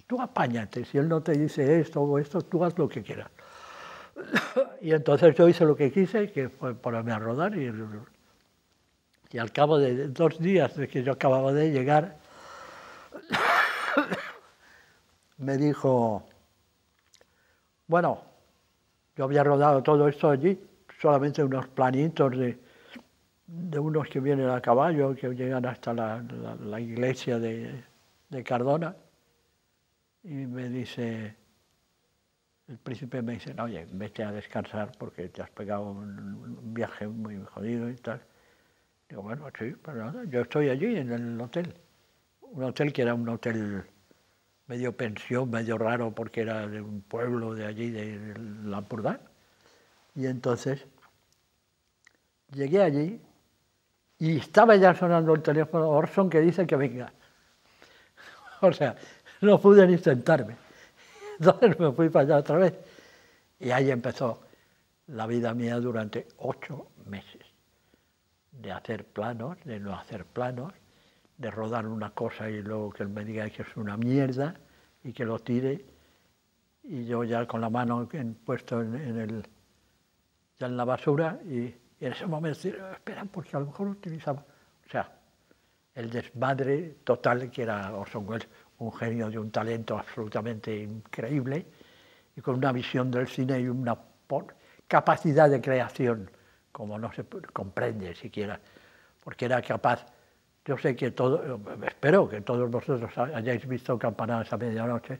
Tú apáñate, si él no te dice esto o esto, tú haz lo que quieras. Y entonces yo hice lo que quise, que fue ponerme a rodar, y al cabo de 2 días de que yo acababa de llegar, me dijo, bueno, yo había rodado todo esto allí, solamente unos planitos de unos que vienen a caballo, que llegan hasta la iglesia de Cardona, y me dice, el príncipe me dice, oye, vete a descansar porque te has pegado un viaje muy jodido y tal. Digo, bueno, sí, pero nada, yo estoy allí en el hotel. Un hotel que era un hotel medio pensión, medio raro, porque era de un pueblo de allí, de Lampurdán. Y entonces llegué allí y estaba ya sonando el teléfono Orson que dice que venga. O sea, no pude ni sentarme. Entonces me fui para allá otra vez. Y ahí empezó la vida mía durante 8 meses. De hacer planos, de no hacer planos, de rodar una cosa y luego que él me diga que es una mierda y que lo tire. Y yo ya con la mano puesto ya en la basura y en ese momento decir, espera, porque a lo mejor utilizaba... O sea, el desmadre total que era Orson Welles, un genio de un talento absolutamente increíble y con una visión del cine y una capacidad de creación como no se comprende siquiera, porque era capaz, yo sé que espero que todos vosotros hayáis visto Campanadas a medianoche.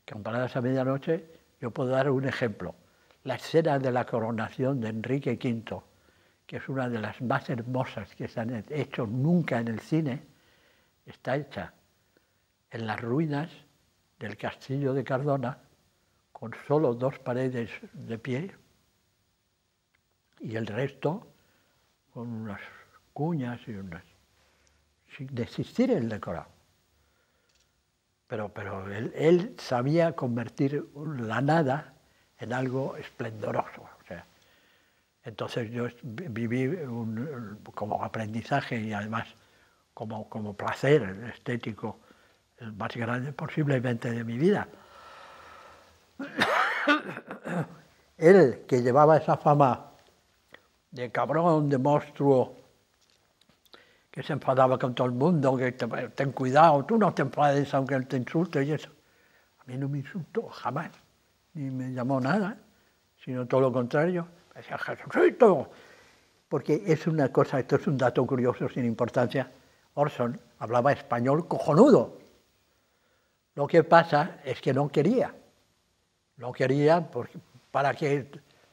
Campanadas a medianoche, yo puedo dar un ejemplo. la escena de la coronación de Enrique V, que es una de las más hermosas que se han hecho nunca en el cine, está hecha en las ruinas del castillo de Cardona, con solo 2 paredes de pie y el resto con unas cuñas y unas, sin existir el decorado. Pero él sabía convertir la nada en algo esplendoroso. O sea, entonces yo viví como aprendizaje y además como placer estético el más grande posiblemente de mi vida. Él, que llevaba esa fama de cabrón, de monstruo, que se enfadaba con todo el mundo, que ten cuidado, tú no te enfades aunque él te insulte y eso. A mí no me insultó jamás, ni me llamó nada, sino todo lo contrario. Me decía, Jesucristo, porque es una cosa, esto es un dato curioso sin importancia, Orson hablaba español cojonudo. Lo que pasa es que no quería para que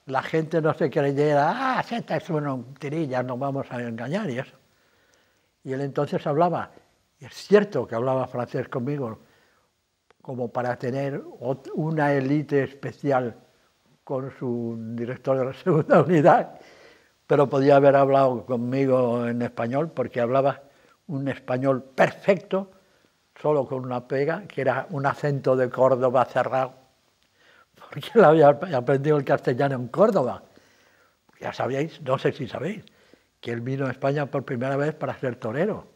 la gente no se creyera, esta es una tirilla, nos vamos a engañar y eso. Y él entonces hablaba, y es cierto que hablaba francés conmigo, como para tener una élite especial con su director de la segunda unidad, pero podía haber hablado conmigo en español porque hablaba un español perfecto, solo con una pega, que era un acento de Córdoba cerrado, porque él había aprendido el castellano en Córdoba. Ya sabíais, no sé si sabéis, que él vino a España por primera vez para ser torero,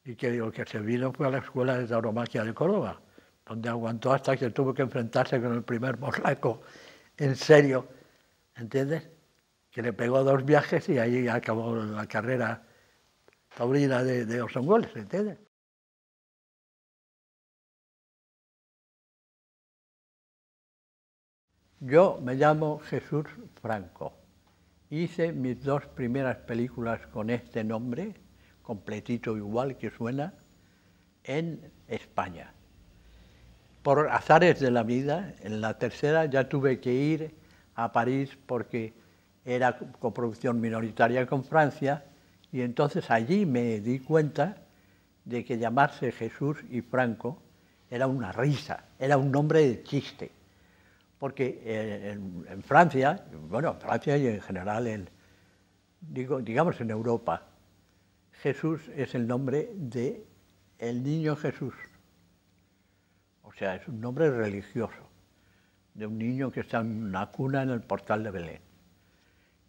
y que el que se vino fue a la escuela de tauromaquia de Córdoba, donde aguantó hasta que tuvo que enfrentarse con el primer morlaco en serio, ¿entiendes? Que le pegó 2 viajes y ahí acabó la carrera taurina de Orson Welles, ¿entiendes? Yo me llamo Jesús Franco. Hice mis 2 primeras películas con este nombre, completito igual que suena, en España. Por azares de la vida, en la tercera ya tuve que ir a París porque era coproducción minoritaria con Francia y entonces allí me di cuenta de que llamarse Jesús y Franco era una risa, era un nombre de chiste. Porque en Francia, bueno, en Francia y en general, digamos en Europa, Jesús es el nombre de el niño Jesús. O sea, es un nombre religioso, de un niño que está en una cuna en el portal de Belén.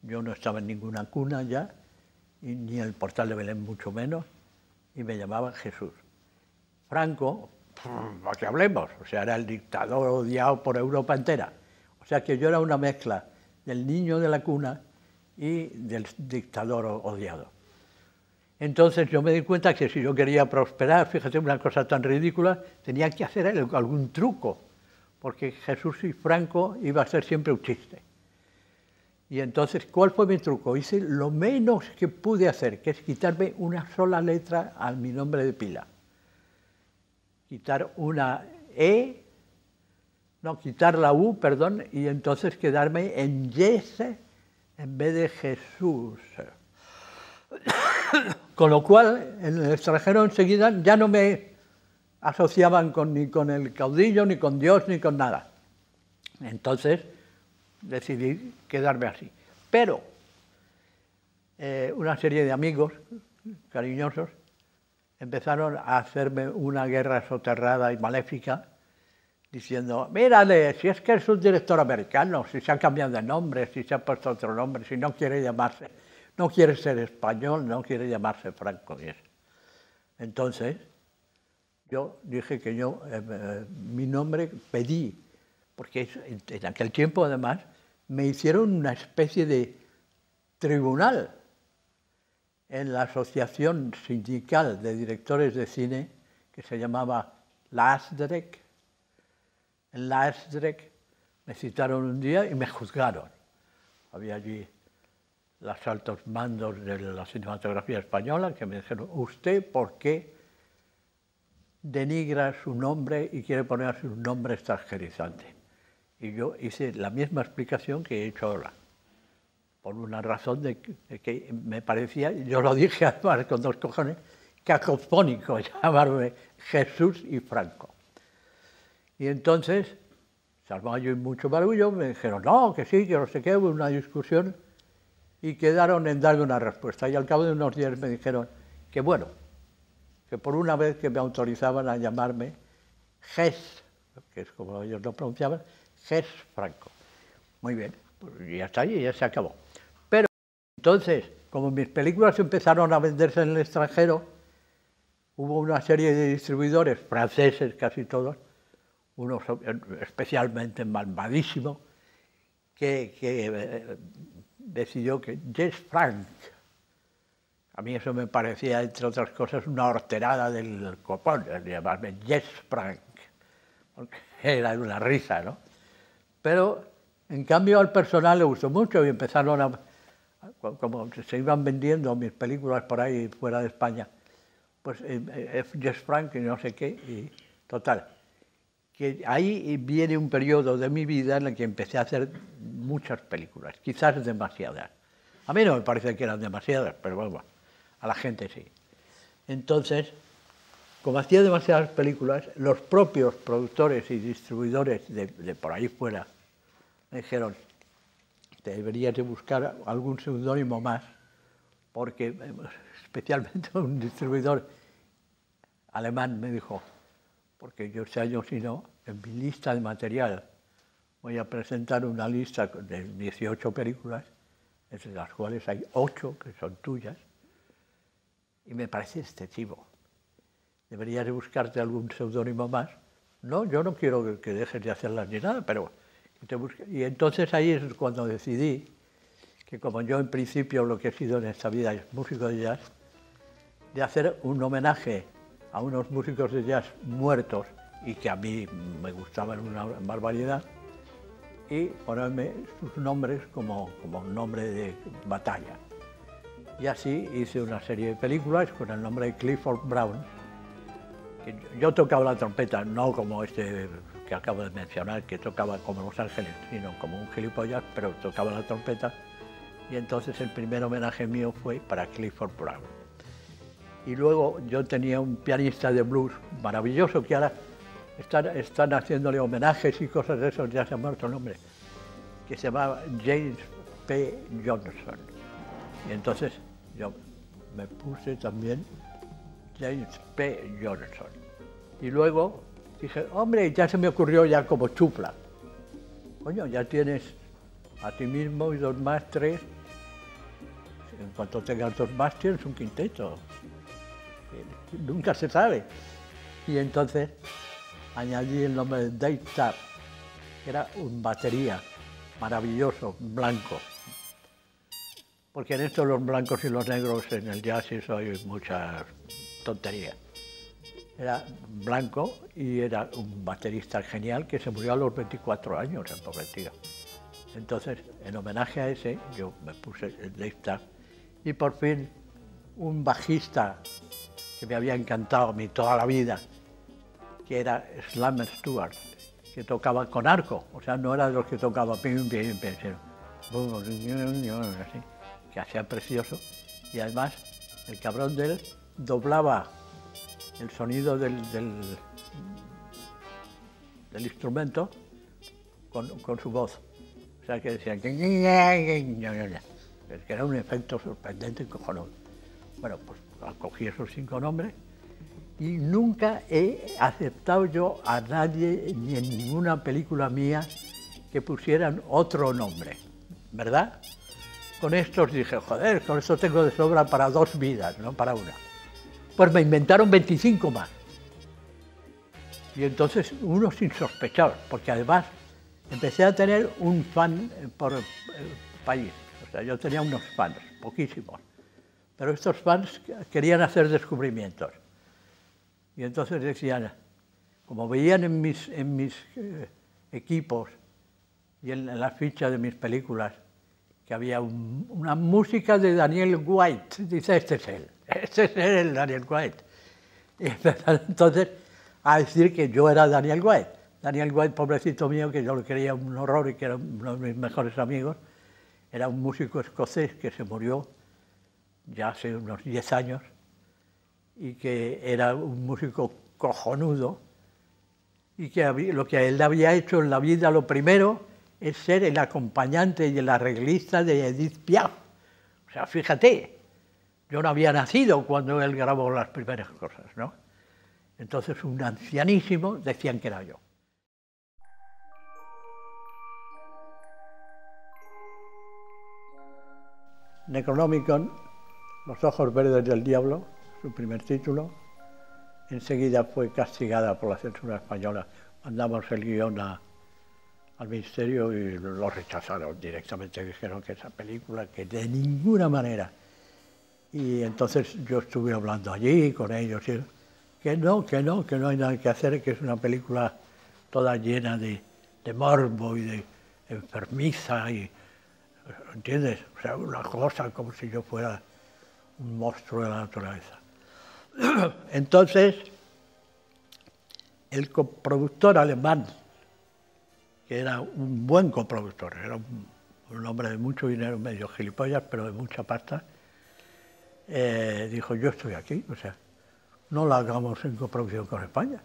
Yo no estaba en ninguna cuna ya, ni en el portal de Belén mucho menos, y me llamaban Jesús. Franco, para que hablemos, o sea, era el dictador odiado por Europa entera. O sea que yo era una mezcla del niño de la cuna y del dictador odiado. Entonces yo me di cuenta que si yo quería prosperar, fíjate, una cosa tan ridícula, tenía que hacer algún truco, porque Jesús y Franco iba a ser siempre un chiste. Y entonces, ¿cuál fue mi truco? Hice lo menos que pude hacer, que es quitarme una sola letra a mi nombre de pila. Quitar una E, no, quitar la U, perdón, y entonces quedarme en Yes en vez de Jesús. Con lo cual, en el extranjero enseguida ya no me asociaban ni con el caudillo, ni con Dios, ni con nada. Entonces decidí quedarme así. Pero una serie de amigos cariñosos empezaron a hacerme una guerra soterrada y maléfica, diciendo, mírale, si es que es un director americano, si se ha cambiado de nombre, si se ha puesto otro nombre, si no quiere llamarse, no quiere ser español, no quiere llamarse Franco. Y eso. Entonces, yo dije que mi nombre pedí, porque en aquel tiempo además me hicieron una especie de tribunal en la Asociación Sindical de Directores de Cine, que se llamaba la ASDREC. En la ASDREC me citaron un día y me juzgaron. Había allí los altos mandos de la cinematografía española que me dijeron, ¿usted por qué denigra su nombre y quiere poner su nombre extranjerizante? Y yo hice la misma explicación que he hecho ahora, por una razón de que me parecía, yo lo dije además con dos cojones, cacofónico llamarme Jesús y Franco. Y entonces, se armó allí mucho barullo, me dijeron, no, que sí, que no sé qué, hubo una discusión y quedaron en darme una respuesta. Y al cabo de unos días me dijeron que bueno, que por una vez que me autorizaban a llamarme Ges, que es como ellos lo pronunciaban, Ges Franco. Muy bien, pues ya está ahí, ya se acabó. Pero entonces, como mis películas empezaron a venderse en el extranjero, hubo una serie de distribuidores, franceses casi todos, uno especialmente malvadísimo, que decidió que Ges Frank, a mí eso me parecía, entre otras cosas, una horterada del copón, llamarme Ges Frank, porque era una risa, ¿no? Pero, en cambio, al personal le gustó mucho y empezaron a, como se iban vendiendo mis películas por ahí fuera de España, pues Ges Frank y no sé qué, y total. Que ahí viene un periodo de mi vida en el que empecé a hacer muchas películas, quizás demasiadas. A mí no me parece que eran demasiadas, pero bueno, a la gente sí. Entonces, como hacía demasiadas películas, los propios productores y distribuidores de por ahí fuera me dijeron, te deberías de buscar algún seudónimo más, porque especialmente un distribuidor alemán me dijo, porque yo este año, si no, en mi lista de material voy a presentar una lista de 18 películas, entre las cuales hay 8 que son tuyas, y me parece excesivo. Deberías de buscarte algún seudónimo más. No, yo no quiero que dejes de hacerlas ni nada, pero que te busques. Y entonces ahí es cuando decidí que como yo en principio lo que he sido en esta vida es músico de jazz, de hacer un homenaje a unos músicos de jazz muertos y que a mí me gustaban una barbaridad, y ponerme sus nombres como nombre de batalla. Y así hice una serie de películas con el nombre de Clifford Brown, que yo tocaba la trompeta, no como este que acabo de mencionar, que tocaba como Los Ángeles, sino como un gilipollas, pero tocaba la trompeta, y entonces el primer homenaje mío fue para Clifford Brown. Y luego yo tenía un pianista de blues maravilloso que ahora están haciéndole homenajes y cosas de esos, ya se ha muerto el nombre, que se llamaba James P. Johnson. Y entonces yo me puse también James P. Johnson. Y luego dije, hombre, ya se me ocurrió ya como chufla. Coño, ya tienes a ti mismo y 2 más, 3. En cuanto tengas 2 más, tienes un quinteto. Nunca se sabe. Y entonces añadí el nombre de Dave Tapp, que era un batería maravilloso, blanco. Porque en esto los blancos y los negros en el jazz eso hay mucha tontería. Era blanco y era un baterista genial que se murió a los 24 años, el pobre tío. Entonces, en homenaje a ese, yo me puse el Dave Tapp y por fin un bajista que me había encantado a mí toda la vida, que era Slammer Stewart, que tocaba con arco, o sea, no era de los que tocaba pim, pim, pim, sino así, que hacía precioso, y además el cabrón de él doblaba el sonido del instrumento con su voz, o sea, que decía que era un efecto sorprendente y cojonudo. Bueno, pues cogí esos 5 nombres y nunca he aceptado yo a nadie, ni en ninguna película mía, que pusieran otro nombre, ¿verdad? Con estos dije, joder, con esto tengo de sobra para 2 vidas, no para una. Pues me inventaron 25 más. Y entonces unos insospechados, porque además empecé a tener un fan por el país. O sea, yo tenía unos fans, poquísimos. Pero estos fans querían hacer descubrimientos. Y entonces decían, como veían en mis equipos y en las fichas de mis películas, que había una música de Daniel White, dice, este es él, el Daniel White. Y empezaron entonces a decir que yo era Daniel White. Daniel White, pobrecito mío, que yo le quería un horror y que era uno de mis mejores amigos, era un músico escocés que se murió ya hace unos 10 años y que era un músico cojonudo y que lo que él había hecho en la vida, lo primero, es ser el acompañante y el arreglista de Edith Piaf. O sea, fíjate, yo no había nacido cuando él grabó las primeras cosas, ¿no? Entonces, un ancianísimo decían que era yo. Necronomicon, Los ojos verdes del diablo, su primer título, enseguida fue castigada por la censura española. Mandamos el guión al Ministerio y lo rechazaron directamente, dijeron que esa película, que de ninguna manera. Y entonces yo estuve hablando allí con ellos, y que no hay nada que hacer, que es una película toda llena de morbo y de enfermiza, y, ¿entiendes? O sea, una cosa como si yo fuera un monstruo de la naturaleza. Entonces, el coproductor alemán, que era un buen coproductor, era un hombre de mucho dinero, medio gilipollas, pero de mucha pasta, dijo, yo estoy aquí, o sea, no la hagamos en coproducción con España.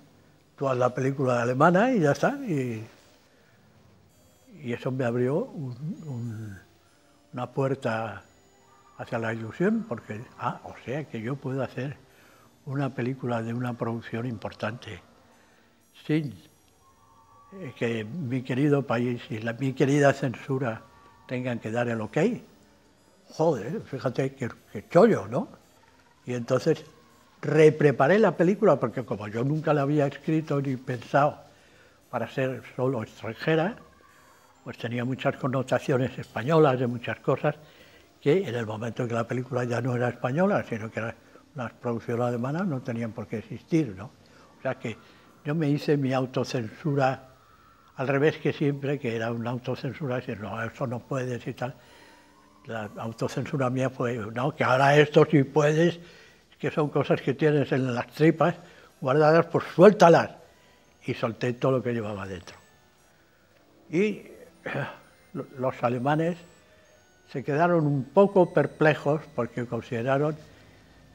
Tú haz la película alemana y ya está. Y eso me abrió una puerta hacia la ilusión, porque, o sea, que yo puedo hacer una película de una producción importante sin que mi querido país y mi querida censura tengan que dar el ok. Joder, fíjate qué chollo, ¿no? Y entonces repreparé la película, porque como yo nunca la había escrito ni pensado para ser solo extranjera, pues tenía muchas connotaciones españolas de muchas cosas, que en el momento en que la película ya no era española, sino que era una producción alemana, no tenían por qué existir, ¿no? O sea que yo me hice mi autocensura al revés que siempre, que era una autocensura, decir, no, eso no puedes y tal. La autocensura mía fue, no, que ahora esto sí puedes, que son cosas que tienes en las tripas guardadas, pues suéltalas. Y solté todo lo que llevaba dentro. Y los alemanes se quedaron un poco perplejos porque consideraron,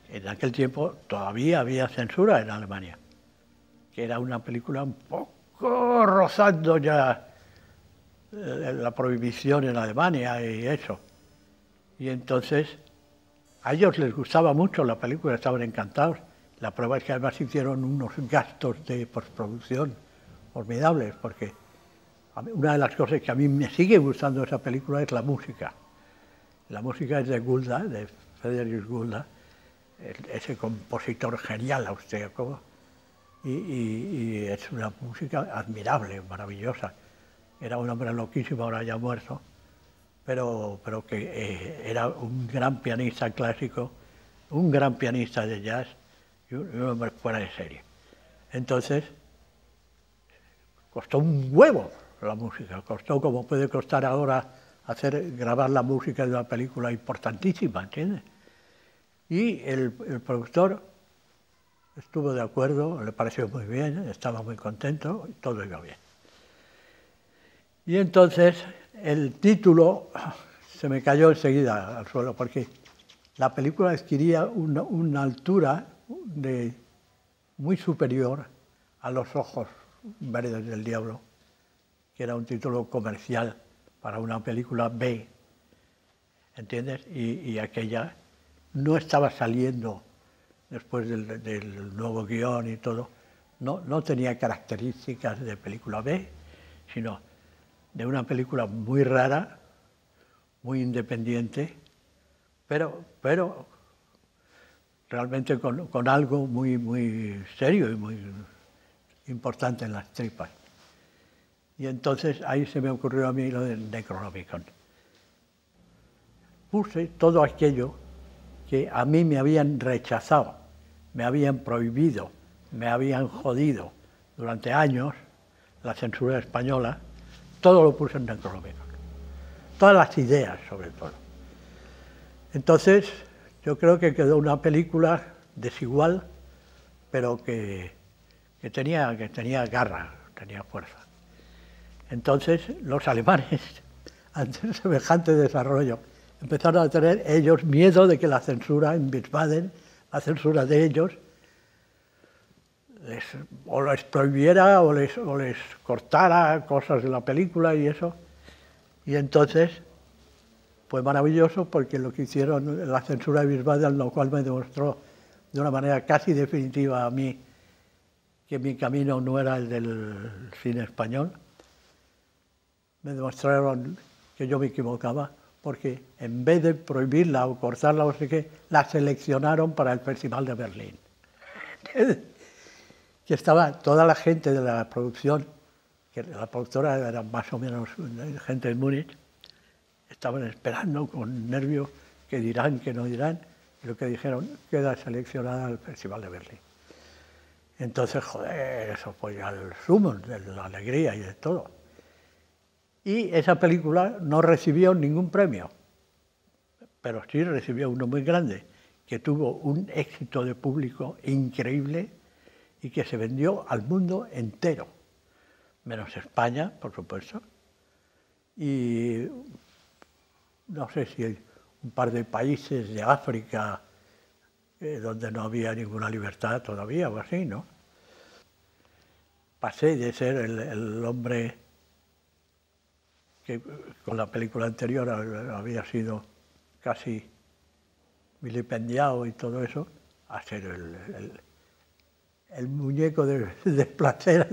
en aquel tiempo todavía había censura en Alemania, que era una película un poco rozando ya la prohibición en Alemania y eso. Y entonces a ellos les gustaba mucho la película, estaban encantados. La prueba es que además hicieron unos gastos de postproducción formidables, porque una de las cosas que a mí me sigue gustando de esa película es la música. La música es de Gulda, de Friedrich Gulda, ese compositor genial austríaco, y es una música admirable, maravillosa. Era un hombre loquísimo, ahora ya muerto, pero que era un gran pianista clásico, un gran pianista de jazz y un hombre fuera de serie. Entonces, costó un huevo la música, costó como puede costar ahora grabar la música de una película importantísima, ¿entiendes? Y el productor estuvo de acuerdo, le pareció muy bien, estaba muy contento, y todo iba bien. Y entonces el título se me cayó enseguida al suelo, porque la película adquiría una altura muy superior a Los ojos verdes del diablo, que era un título comercial para una película B, ¿entiendes? Y aquella no estaba saliendo después del nuevo guión y todo, no tenía características de película B, sino de una película muy rara, muy independiente, pero realmente con algo muy serio y muy importante en las tripas. Y entonces ahí se me ocurrió a mí lo del Necronomicon. Puse todo aquello que a mí me habían rechazado, me habían prohibido, me habían jodido durante años la censura española, todo lo puse en Necronomicon. Todas las ideas, sobre todo. Entonces, yo creo que quedó una película desigual, pero que tenía garra, tenía fuerza. Entonces, los alemanes, ante semejante desarrollo, empezaron a tener ellos miedo de que la censura en Wiesbaden, la censura de ellos, o les prohibiera o les cortara cosas de la película y eso. Y entonces fue maravilloso porque lo que hicieron la censura de Wiesbaden, lo cual me demostró de una manera casi definitiva a mí que mi camino no era el del cine español, me demostraron que yo me equivocaba, porque en vez de prohibirla o cortarla o sé qué, la seleccionaron para el Festival de Berlín. Que estaba toda la gente de la producción, que la productora era más o menos gente de Múnich, estaban esperando con nervios que dirán, que no dirán, y lo que dijeron, queda seleccionada al Festival de Berlín. Entonces, joder, eso fue al sumo de la alegría y de todo. Y esa película no recibió ningún premio, pero sí recibió uno muy grande, que tuvo un éxito de público increíble y que se vendió al mundo entero, menos España, por supuesto, y no sé si hay un par de países de África donde no había ninguna libertad todavía o así, ¿no? Pasé de ser el hombre que con la película anterior había sido casi vilipendiado y todo eso, a ser el muñeco de placer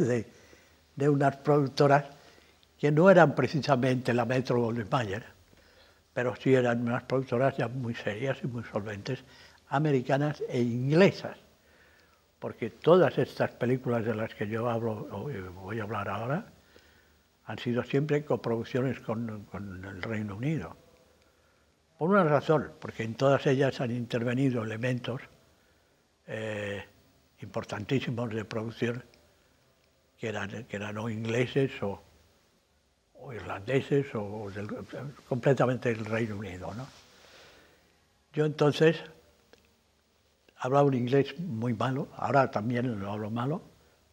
de unas productoras que no eran precisamente la Metro-Goldwyn-Mayer, pero sí eran unas productoras ya muy serias y muy solventes, americanas e inglesas, porque todas estas películas de las que yo hablo, o voy a hablar ahora, han sido siempre coproducciones con el Reino Unido. Por una razón, porque en todas ellas han intervenido elementos importantísimos de producción que eran o ingleses o irlandeses o completamente del Reino Unido, ¿no? Yo entonces hablaba un inglés muy malo, ahora también lo hablo malo,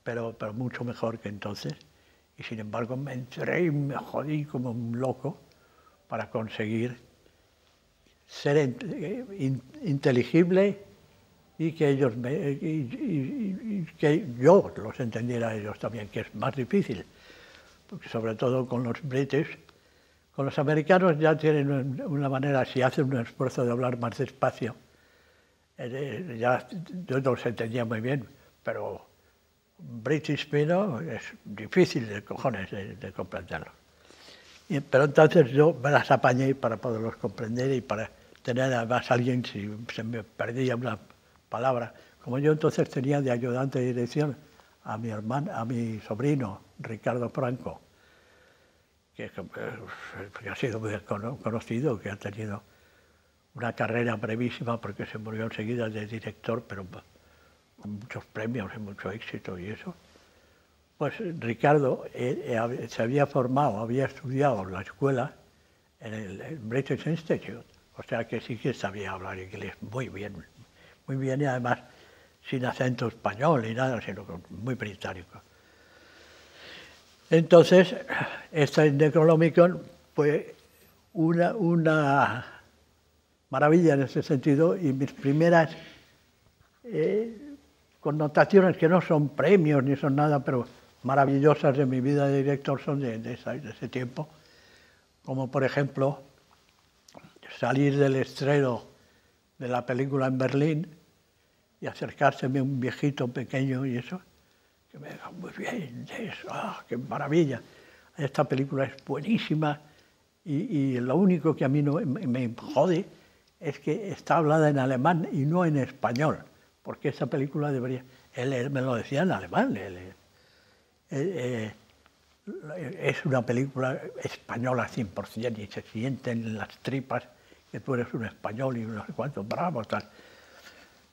pero mucho mejor que entonces, y sin embargo me entré y me jodí como un loco para conseguir ser inteligible y que ellos y que yo los entendiera a ellos también, que es más difícil, porque sobre todo con los british, con los americanos ya tienen una manera, si hacen un esfuerzo de hablar más despacio, ya yo no los entendía muy bien, pero british fino es difícil de cojones de comprenderlo. Pero entonces yo me las apañé para poderlos comprender y para tener además a alguien, si se me perdía una palabra, como yo entonces tenía de ayudante de dirección a mi sobrino Ricardo Franco, que ha sido muy conocido, que ha tenido una carrera brevísima porque se murió enseguida de director, pero con muchos premios y mucho éxito y eso. Pues Ricardo se había formado, había estudiado en la escuela en el British Institute, o sea que sí que sabía hablar inglés muy bien y además sin acento español ni nada, sino muy británico. Entonces, este Necronomicon fue una maravilla en ese sentido y mis primeras connotaciones, que no son premios ni son nada, pero maravillosas de mi vida de director, son de ese tiempo, como por ejemplo salir del estreno de la película en Berlín y acercárseme un viejito pequeño y eso, que me dijo, muy bien, eso, qué maravilla, esta película es buenísima y lo único que a mí no, me jode es que está hablada en alemán y no en español, porque esa película debería, él me lo decía en alemán, es una película española 100% y se sienten en las tripas que tú eres un español y no sé cuánto, bravo, tal.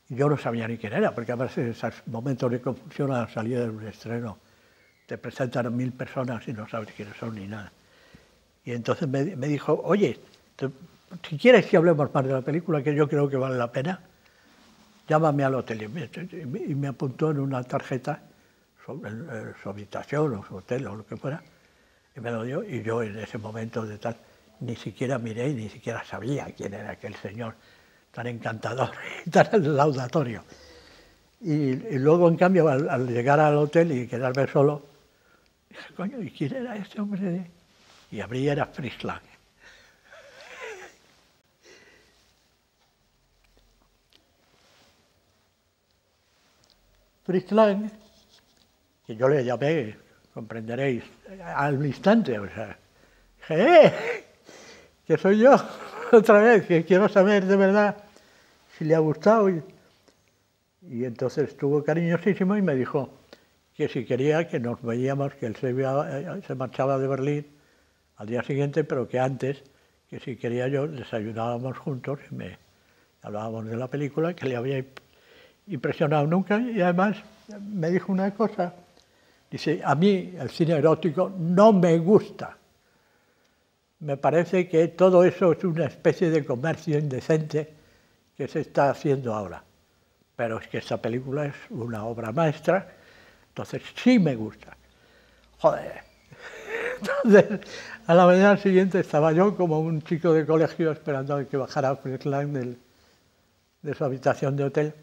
Y yo no sabía ni quién era, porque a veces esos momentos de confusión a la salida de un estreno te presentan a 1000 personas y no sabes quiénes son ni nada. Y entonces me dijo, oye, si quieres que hablemos más de la película, que yo creo que vale la pena, llámame al hotel. Y me apuntó en una tarjeta su habitación o su hotel o lo que fuera, y me lo dio, y yo en ese momento de tal, ni siquiera miré y ni siquiera sabía quién era aquel señor tan encantador y tan laudatorio. Y luego, en cambio, al llegar al hotel y quedarme solo, dije, coño, ¿y quién era este hombre? Y abrí, era Fritz Lang. Fritz Lang, que yo le llamé, comprenderéis, al instante, o sea, dije, que soy yo, otra vez, que quiero saber de verdad si le ha gustado. Y entonces estuvo cariñosísimo y me dijo que si quería que nos veíamos, que él se marchaba de Berlín al día siguiente, pero que antes, que si quería yo, desayunábamos juntos y hablábamos de la película, que le había impresionado nunca, y además me dijo una cosa, dice, a mí el cine erótico no me gusta, me parece que todo eso es una especie de comercio indecente que se está haciendo ahora, pero es que esta película es una obra maestra, entonces sí me gusta. Joder. Entonces, a la mañana siguiente estaba yo como un chico de colegio esperando a que bajara Fritz Lang de su habitación de hotel,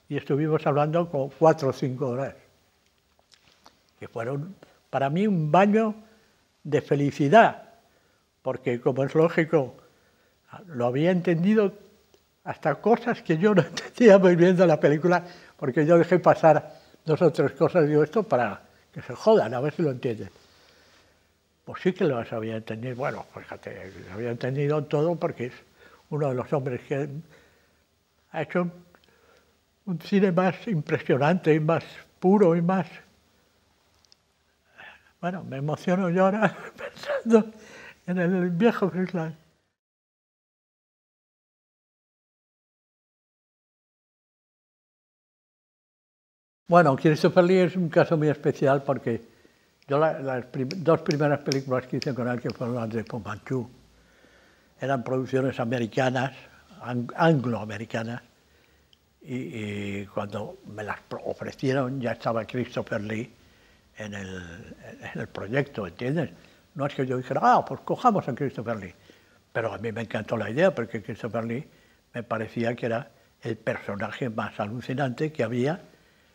y estuvimos hablando como 4 o 5 horas, que fueron para mí un baño de felicidad, porque como es lógico, lo había entendido hasta cosas que yo no entendía muy bien de la película, porque yo dejé pasar 2 o 3 cosas, digo, esto para que se jodan, a ver si lo entienden. Pues sí que lo había entendido, bueno, fíjate, lo había entendido todo porque es uno de los hombres que ha hecho un cine más impresionante y más puro y más... Bueno, me emociono yo ahora pensando en el viejo Fritz Lang. Bueno, Christopher Lee es un caso muy especial porque yo las 2 primeras películas que hice con él, que fueron las de Fu Manchu, eran producciones americanas, angloamericanas, y cuando me las ofrecieron ya estaba Christopher Lee en el proyecto, ¿entiendes? No es que yo dijera, pues cojamos a Christopher Lee, pero a mí me encantó la idea porque Christopher Lee me parecía que era el personaje más alucinante que había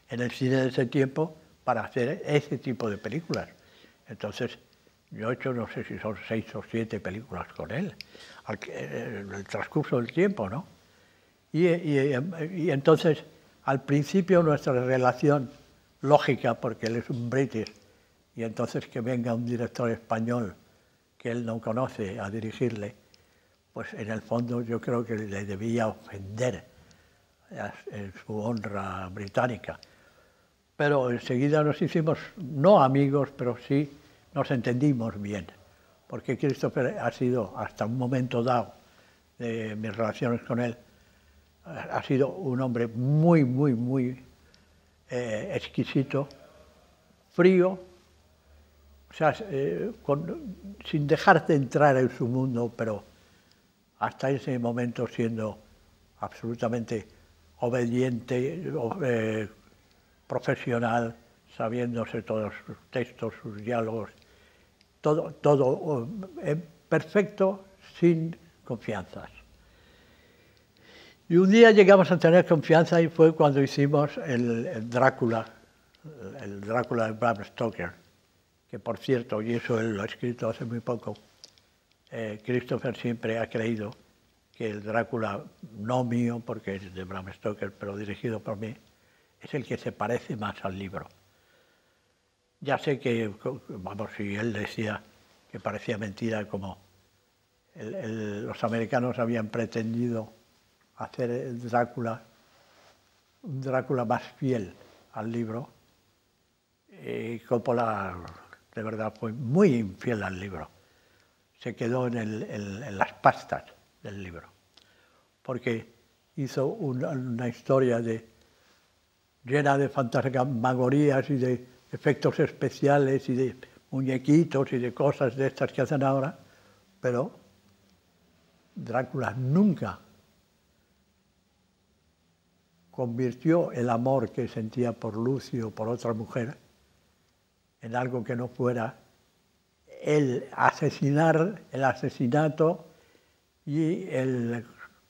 en el cine de ese tiempo para hacer ese tipo de películas. Entonces, yo he hecho, no sé si son 6 o 7 películas con él, en el transcurso del tiempo, ¿no? Y entonces, al principio nuestra relación lógica, porque él es un british, y entonces que venga un director español que él no conoce a dirigirle, pues en el fondo yo creo que le debía ofender en su honra británica. Pero enseguida nos hicimos, no amigos, pero sí nos entendimos bien, porque Christopher ha sido, hasta un momento dado de mis relaciones con él, ha sido un hombre muy, muy, muy exquisito, frío, o sea, sin dejarte entrar en su mundo, pero hasta ese momento siendo absolutamente obediente, profesional, sabiéndose todos sus textos, sus diálogos, todo perfecto, sin confianzas. Y un día llegamos a tener confianza y fue cuando hicimos el Drácula de Bram Stoker, que por cierto, y eso él lo ha escrito hace muy poco, Christopher siempre ha creído que el Drácula, no mío, porque es de Bram Stoker, pero dirigido por mí, es el que se parece más al libro. Ya sé que, vamos, si él decía que parecía mentira, como los americanos habían pretendido hacer el Drácula, un Drácula más fiel al libro, y Coppola de verdad fue muy infiel al libro. Se quedó en las pastas del libro, porque hizo una historia llena de fantasmagorías y de efectos especiales y de muñequitos y de cosas de estas que hacen ahora, pero Drácula nunca convirtió el amor que sentía por Lucy o por otra mujer en algo que no fuera el asesinato y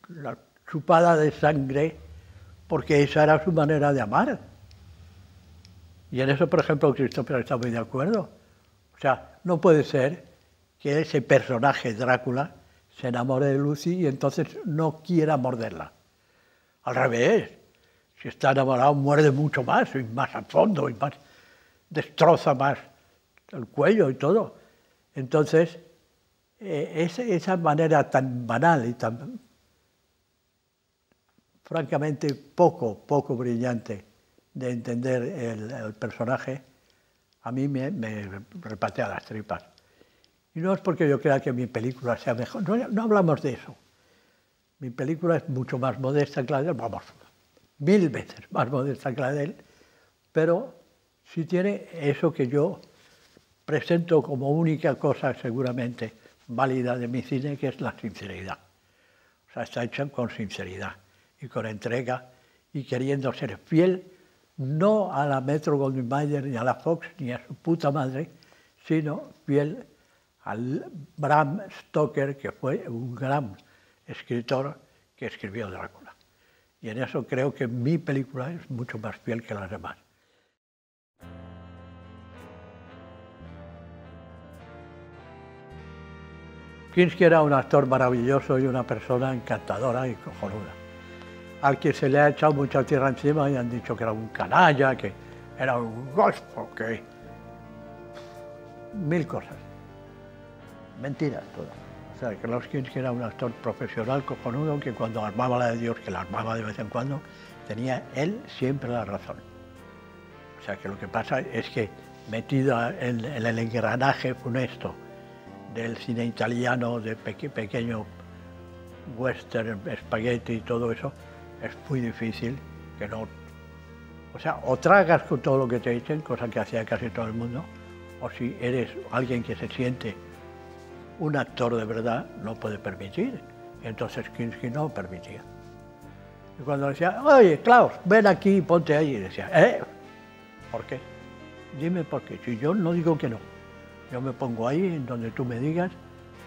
la chupada de sangre, porque esa era su manera de amar. Y en eso, por ejemplo, Christopher está muy de acuerdo. O sea, no puede ser que ese personaje, Drácula, se enamore de Lucy y entonces no quiera morderla. Al revés, si está enamorado muerde mucho más, y más a fondo, y más destroza más el cuello y todo. Entonces, esa manera tan banal y tan francamente poco brillante de entender el personaje, a mí me repatea las tripas. Y no es porque yo crea que mi película sea mejor, no hablamos de eso. Mi película es mucho más modesta que la de él, vamos, 1000 veces más modesta que la de él, pero sí tiene eso que yo presento como única cosa seguramente válida de mi cine, que es la sinceridad. O sea, está hecha con sinceridad y con entrega y queriendo ser fiel no a la Metro-Goldwyn-Mayer ni a la Fox ni a su puta madre, sino fiel al Bram Stoker, que fue un gran escritor que escribió Drácula. Y en eso creo que mi película es mucho más fiel que las demás. Kinski era un actor maravilloso y una persona encantadora y cojonuda, al que se le ha echado mucha tierra encima y han dicho que era un canalla, que era un gospel, que... mil cosas. Mentiras todas. O sea, que Klaus Kinski era un actor profesional cojonudo que cuando armaba la de Dios, que la armaba de vez en cuando, tenía él siempre la razón. O sea, que lo que pasa es que metido en el engranaje funesto del cine italiano, de pequeño western, spaghetti y todo eso, es muy difícil que no... O sea, o tragas con todo lo que te dicen, cosa que hacía casi todo el mundo, o si eres alguien que se siente un actor de verdad, no puede permitir. Y entonces Kinski no permitía. Y cuando decía, oye, Klaus, ven aquí, ponte ahí, y decía, ¿por qué? Dime por qué. Si yo no digo que no, yo me pongo ahí en donde tú me digas,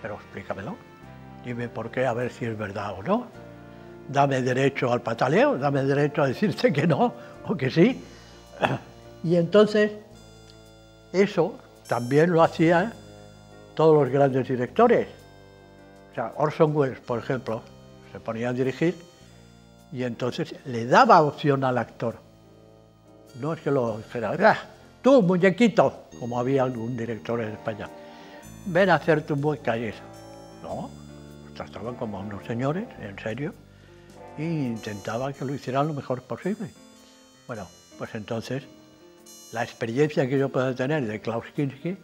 pero explícamelo. Dime por qué, a ver si es verdad o no. Dame derecho al pataleo, dame derecho a decirte que no o que sí. Y entonces, eso también lo hacían todos los grandes directores. O sea, Orson Welles, por ejemplo, se ponía a dirigir y entonces le daba opción al actor. No es que lo dijera, tú, muñequito, como había algún director en España, ven a hacerte un buen calle. No, los trataban como unos señores, en serio, e intentaban que lo hicieran lo mejor posible. Bueno, pues entonces, la experiencia que yo puedo tener de Klaus Kinski,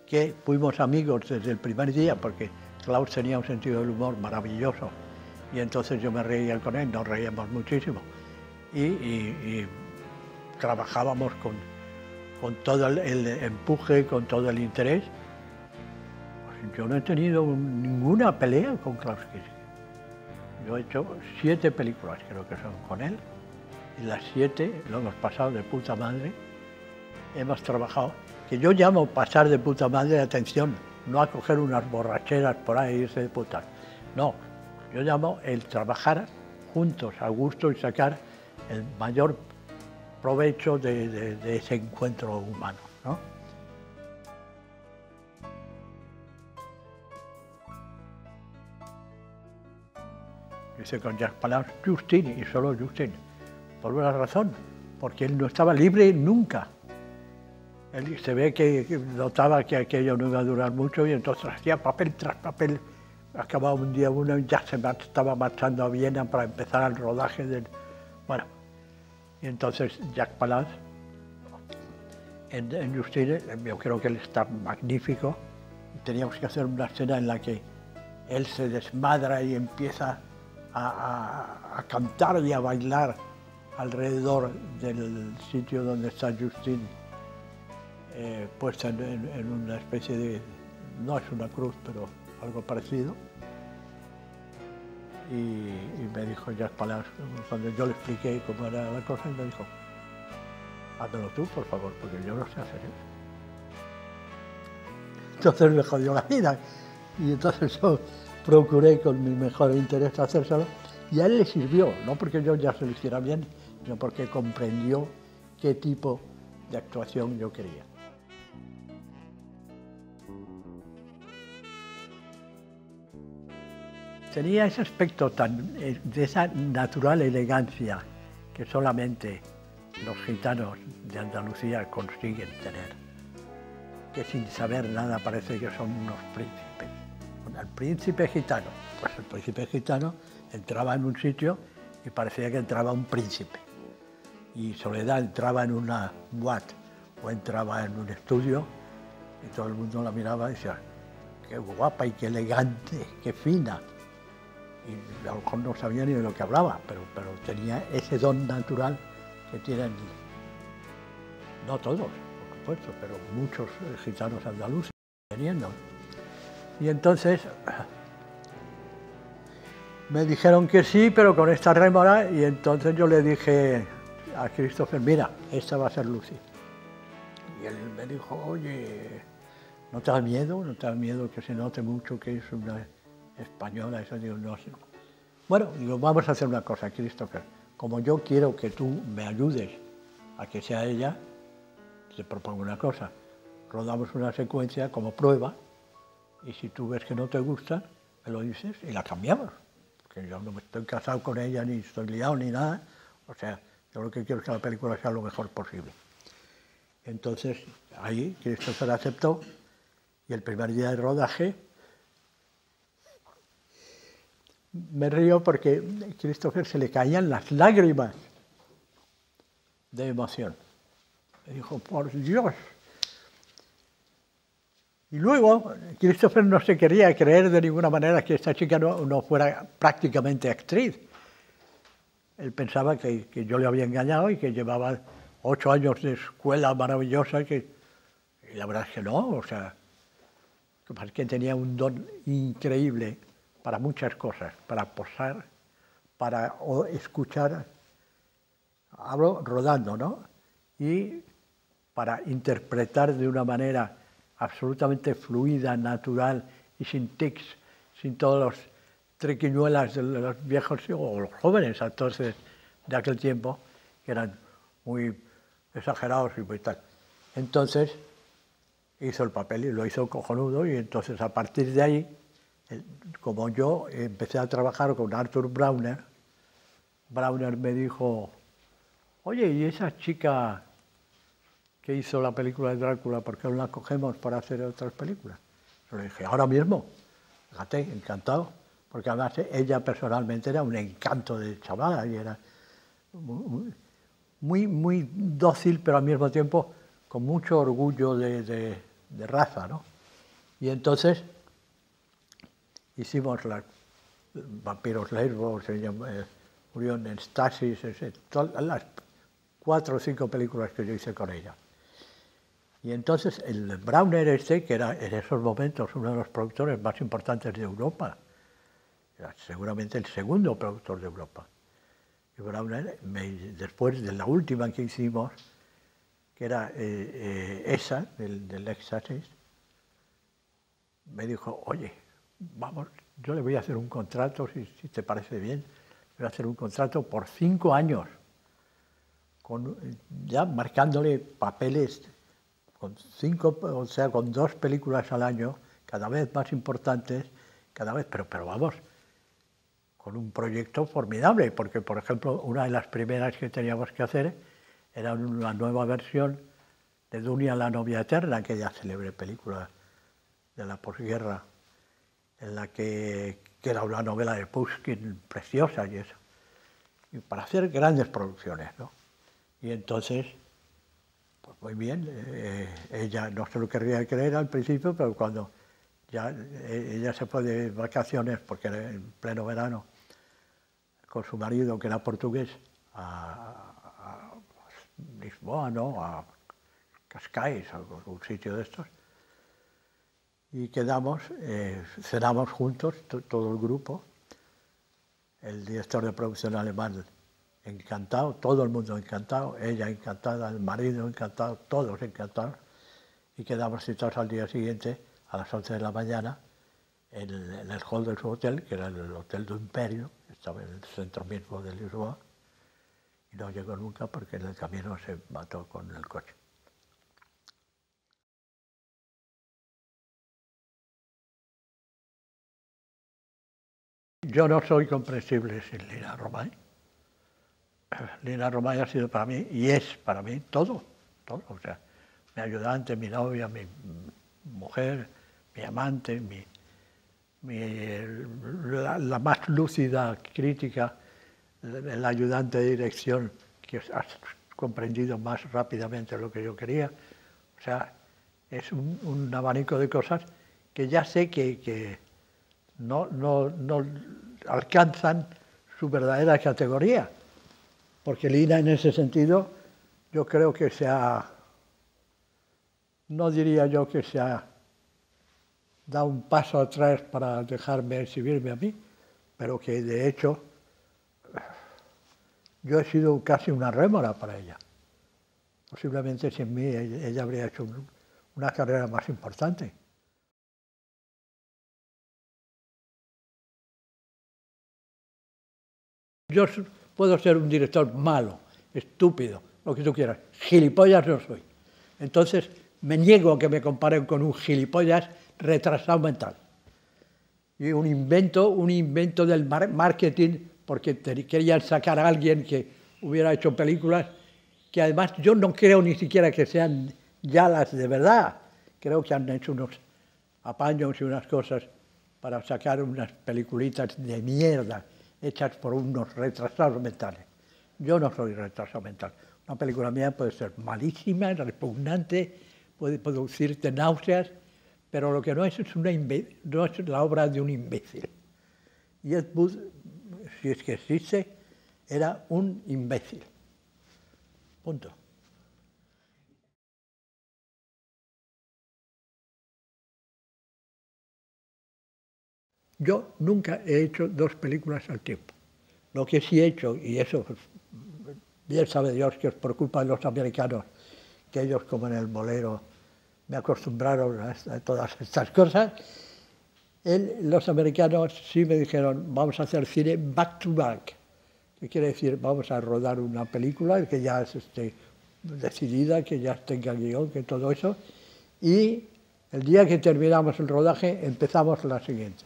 que fuimos amigos desde el primer día, porque Klaus tenía un sentido del humor maravilloso, y entonces yo me reía con él, nos reíamos muchísimo, y trabajábamos con todo el empuje, con todo el interés. Pues yo no he tenido ninguna pelea con Klaus Kinski. Yo he hecho 7 películas, creo que son, con él, y las 7 lo hemos pasado de puta madre. Hemos trabajado, que yo llamo pasar de puta madre, atención, no a coger unas borracheras por ahí e irse de putas. No, yo llamo el trabajar juntos, a gusto, y sacar el mayor provecho de ese encuentro humano, ¿no? Hice con Jacques Palance Justine, y solo Justine, por una razón, porque él no estaba libre nunca. Él se ve que notaba que aquello no iba a durar mucho y entonces hacía papel tras papel. Acababa un día uno y ya se estaba marchando a Viena para empezar el rodaje del... Bueno, y entonces Jacques Palance, en Justine, yo creo que él está magnífico. Teníamos que hacer una escena en la que él se desmadra y empieza a cantar y a bailar alrededor del sitio donde está Justine, puesta en una especie de, no es una cruz, pero algo parecido. y me dijo Jacques Palas, cuando yo le expliqué cómo era la cosa, y me dijo, házmelo tú, por favor, porque yo no sé hacer eso. Entonces me jodió la vida, y entonces yo procuré con mi mejor interés hacérselo, y a él le sirvió, no porque yo ya se lo hiciera bien, sino porque comprendió qué tipo de actuación yo quería. Tenía ese aspecto de esa natural elegancia que solamente los gitanos de Andalucía consiguen tener, que sin saber nada parece que son unos príncipes. Bueno, el príncipe gitano, pues el príncipe gitano entraba en un sitio y parecía que entraba un príncipe. Y Soledad entraba en una boîte o entraba en un estudio y todo el mundo la miraba y decía, qué guapa y qué elegante, qué fina. Y a lo mejor no sabía ni de lo que hablaba, pero tenía ese don natural que tienen, no todos, por supuesto, pero muchos gitanos andaluces teniendo. Y entonces me dijeron que sí, pero con esta rémora, y entonces yo le dije a Christopher, mira, esta va a ser Lucy. Y él me dijo, oye, ¿no te da miedo? ¿No te da miedo que se note mucho que es una española? Eso digo, no sé. Bueno, digo, vamos a hacer una cosa, Christopher. Como yo quiero que tú me ayudes a que sea ella, te propongo una cosa. Rodamos una secuencia como prueba y si tú ves que no te gusta, me lo dices y la cambiamos. Porque yo no me estoy casado con ella, ni estoy liado, ni nada. O sea, yo lo que quiero es que la película sea lo mejor posible. Entonces, ahí Christopher aceptó y el primer día de rodaje me río porque a Christopher se le caían las lágrimas de emoción. Me dijo, por Dios. Y luego, Christopher no se quería creer de ninguna manera que esta chica no fuera prácticamente actriz. Él pensaba que yo le había engañado y que llevaba 8 años de escuela maravillosa, y la verdad es que no, o sea, que tenía un don increíble para muchas cosas, para posar, para escuchar, hablo rodando, ¿no? Y para interpretar de una manera absolutamente fluida, natural y sin tics, sin todos los triquiñuelas de los viejos o los jóvenes actores de aquel tiempo, que eran muy exagerados y muy tal. Entonces hizo el papel y lo hizo cojonudo, y entonces a partir de ahí, como yo empecé a trabajar con Arthur Brauner, Brauner me dijo, oye, ¿y esa chica que hizo la película de Drácula, por qué no la cogemos para hacer otras películas? Yo le dije, ahora mismo, fíjate, encantado, porque además ella personalmente era un encanto de chavala y era muy dócil, pero al mismo tiempo con mucho orgullo de raza, ¿no? Y entonces hicimos las Vampiros Lesbos, murió en Stasis, todas las 4 o 5 películas que yo hice con ella. Y entonces el Brauner que era en esos momentos uno de los productores más importantes de Europa, era seguramente el segundo productor de Europa. Y Brauner, después de la última que hicimos, que era esa, del Éxtasis, me dijo, oye, vamos, yo le voy a hacer un contrato, si te parece bien, le voy a hacer un contrato por 5 años, ya marcándole papeles con 5, o sea, con 2 películas al año, cada vez más importantes, cada vez, pero vamos, con un proyecto formidable, porque, por ejemplo, una de las primeras que teníamos que hacer era una nueva versión de Dunia, la novia eterna, aquella célebre película de la posguerra, en la que era una novela de Pushkin preciosa y eso, y para hacer grandes producciones, ¿no? Y entonces, pues muy bien, ella no se lo querría creer al principio, pero cuando ya ella se fue de vacaciones, porque era en pleno verano, con su marido, que era portugués, a Lisboa, ¿no? A Cascais, a algún sitio de estos, y quedamos, cenamos juntos, todo el grupo, el director de producción alemán encantado, todo el mundo encantado, ella encantada, el marido encantado, todos encantados, y quedamos citados al día siguiente a las 11 de la mañana en el hall de su hotel, que era el Hotel do Império, estaba en el centro mismo de Lisboa, y no llegó nunca porque en el camino se mató con el coche. Yo no soy comprensible sin Lina Romay. Lina Romay ha sido para mí, y es para mí, todo, todo. O sea, mi ayudante, mi novia, mi mujer, mi amante, la más lúcida crítica, el ayudante de dirección que has comprendido más rápidamente lo que yo quería. O sea, es un abanico de cosas que ya sé que no alcanzan su verdadera categoría, porque Lina en ese sentido yo creo que no diría yo que se ha dado un paso atrás para dejarme exhibirme a mí, pero que de hecho yo he sido casi una rémora para ella. Posiblemente sin mí ella habría hecho una carrera más importante. Yo puedo ser un director malo, estúpido, lo que tú quieras. Gilipollas no soy. Entonces me niego a que me comparen con un gilipollas retrasado mental. Y un invento del marketing, porque querían sacar a alguien que hubiera hecho películas que además yo no creo ni siquiera que sean ya las de verdad. Creo que han hecho unos apaños y unas cosas para sacar unas peliculitas de mierda hechas por unos retrasados mentales. Yo no soy retrasado mental. Una película mía puede ser malísima, repugnante, puede producirte náuseas, pero lo que no es no es la obra de un imbécil. Y Ed Wood, si es que existe, era un imbécil. Punto. Yo nunca he hecho dos películas al tiempo. Lo que sí he hecho, y eso bien sabe Dios que es por culpa de los americanos, que ellos como en el bolero me acostumbraron a todas estas cosas, los americanos sí me dijeron, vamos a hacer cine back to back, que quiere decir, vamos a rodar una película que ya esté decidida, que ya tenga guión, que todo eso, y el día que terminamos el rodaje empezamos la siguiente.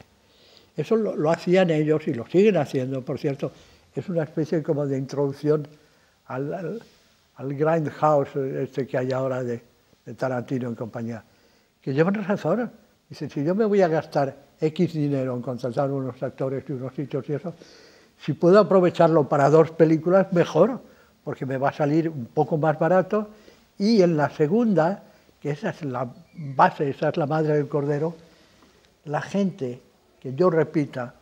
Eso lo hacían ellos y lo siguen haciendo, por cierto, es una especie como de introducción al grindhouse este que hay ahora de Tarantino en compañía, que llevan razón. Dicen, si yo me voy a gastar X dinero en contratar unos actores y unos sitios y eso, si puedo aprovecharlo para dos películas, mejor, porque me va a salir un poco más barato, y en la segunda, que esa es la base, esa es la madre del cordero, la gente que yo repita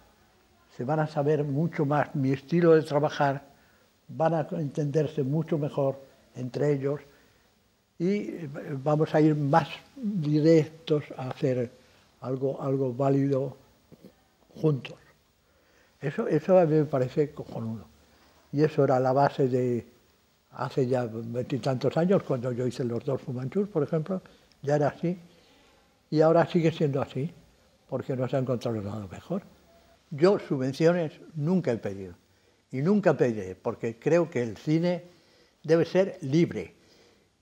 se van a saber mucho más mi estilo de trabajar, van a entenderse mucho mejor entre ellos y vamos a ir más directos a hacer algo válido juntos. Eso a mí me parece cojonudo. Y eso era la base de hace ya 20 y tantos años, cuando yo hice Los dos Fumanchus, por ejemplo, ya era así. Y ahora sigue siendo así, porque no se ha encontrado nada mejor. Yo subvenciones nunca he pedido. Y nunca pediré, porque creo que el cine debe ser libre.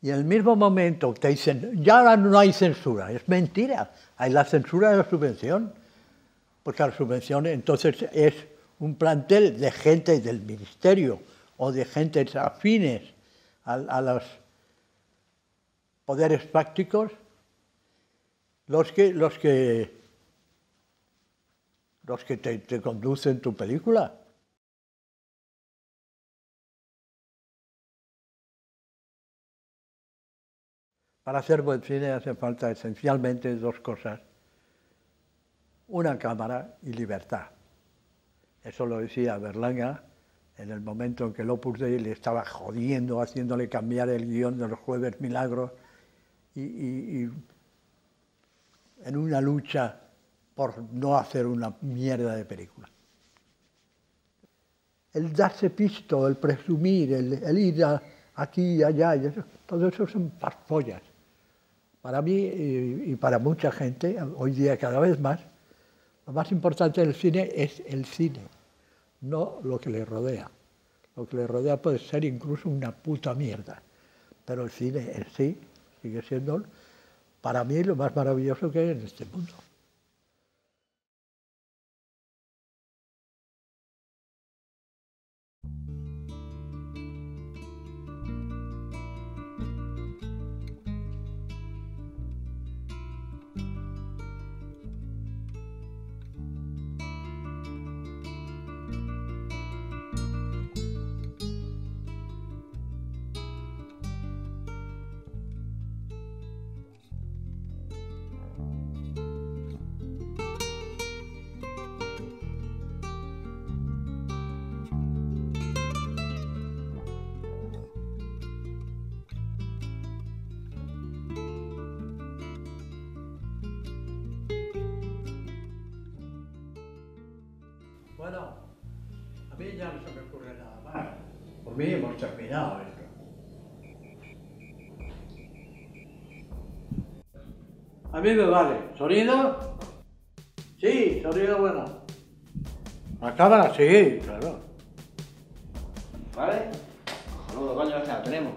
Y en el mismo momento te dicen, ya ahora no hay censura. Es mentira, hay la censura de la subvención. Porque la subvención entonces es un plantel de gente del ministerio o de gente afines a los poderes prácticos los que te conducen tu película. Para hacer buen cine hace falta esencialmente dos cosas: una cámara y libertad. Eso lo decía Berlanga en el momento en que el Opus Dei le estaba jodiendo, haciéndole cambiar el guión de los Jueves Milagros y en una lucha por no hacer una mierda de película. el darse pisto, el presumir, el ir aquí y allá, y eso, todo eso son farfollas. Para mí y para mucha gente, hoy día cada vez más, lo más importante del cine es el cine, no lo que le rodea. Lo que le rodea puede ser incluso una puta mierda, pero el cine en sí sigue siendo, para mí, lo más maravilloso que hay en este mundo. Bueno, a mí ya no se me ocurre nada más. Por mí hemos terminado esto. A mí me vale. ¿Sonido? Sí, sonido bueno. ¿La cámara? Sí, claro. ¿Vale? Saludos, coño, ya tenemos.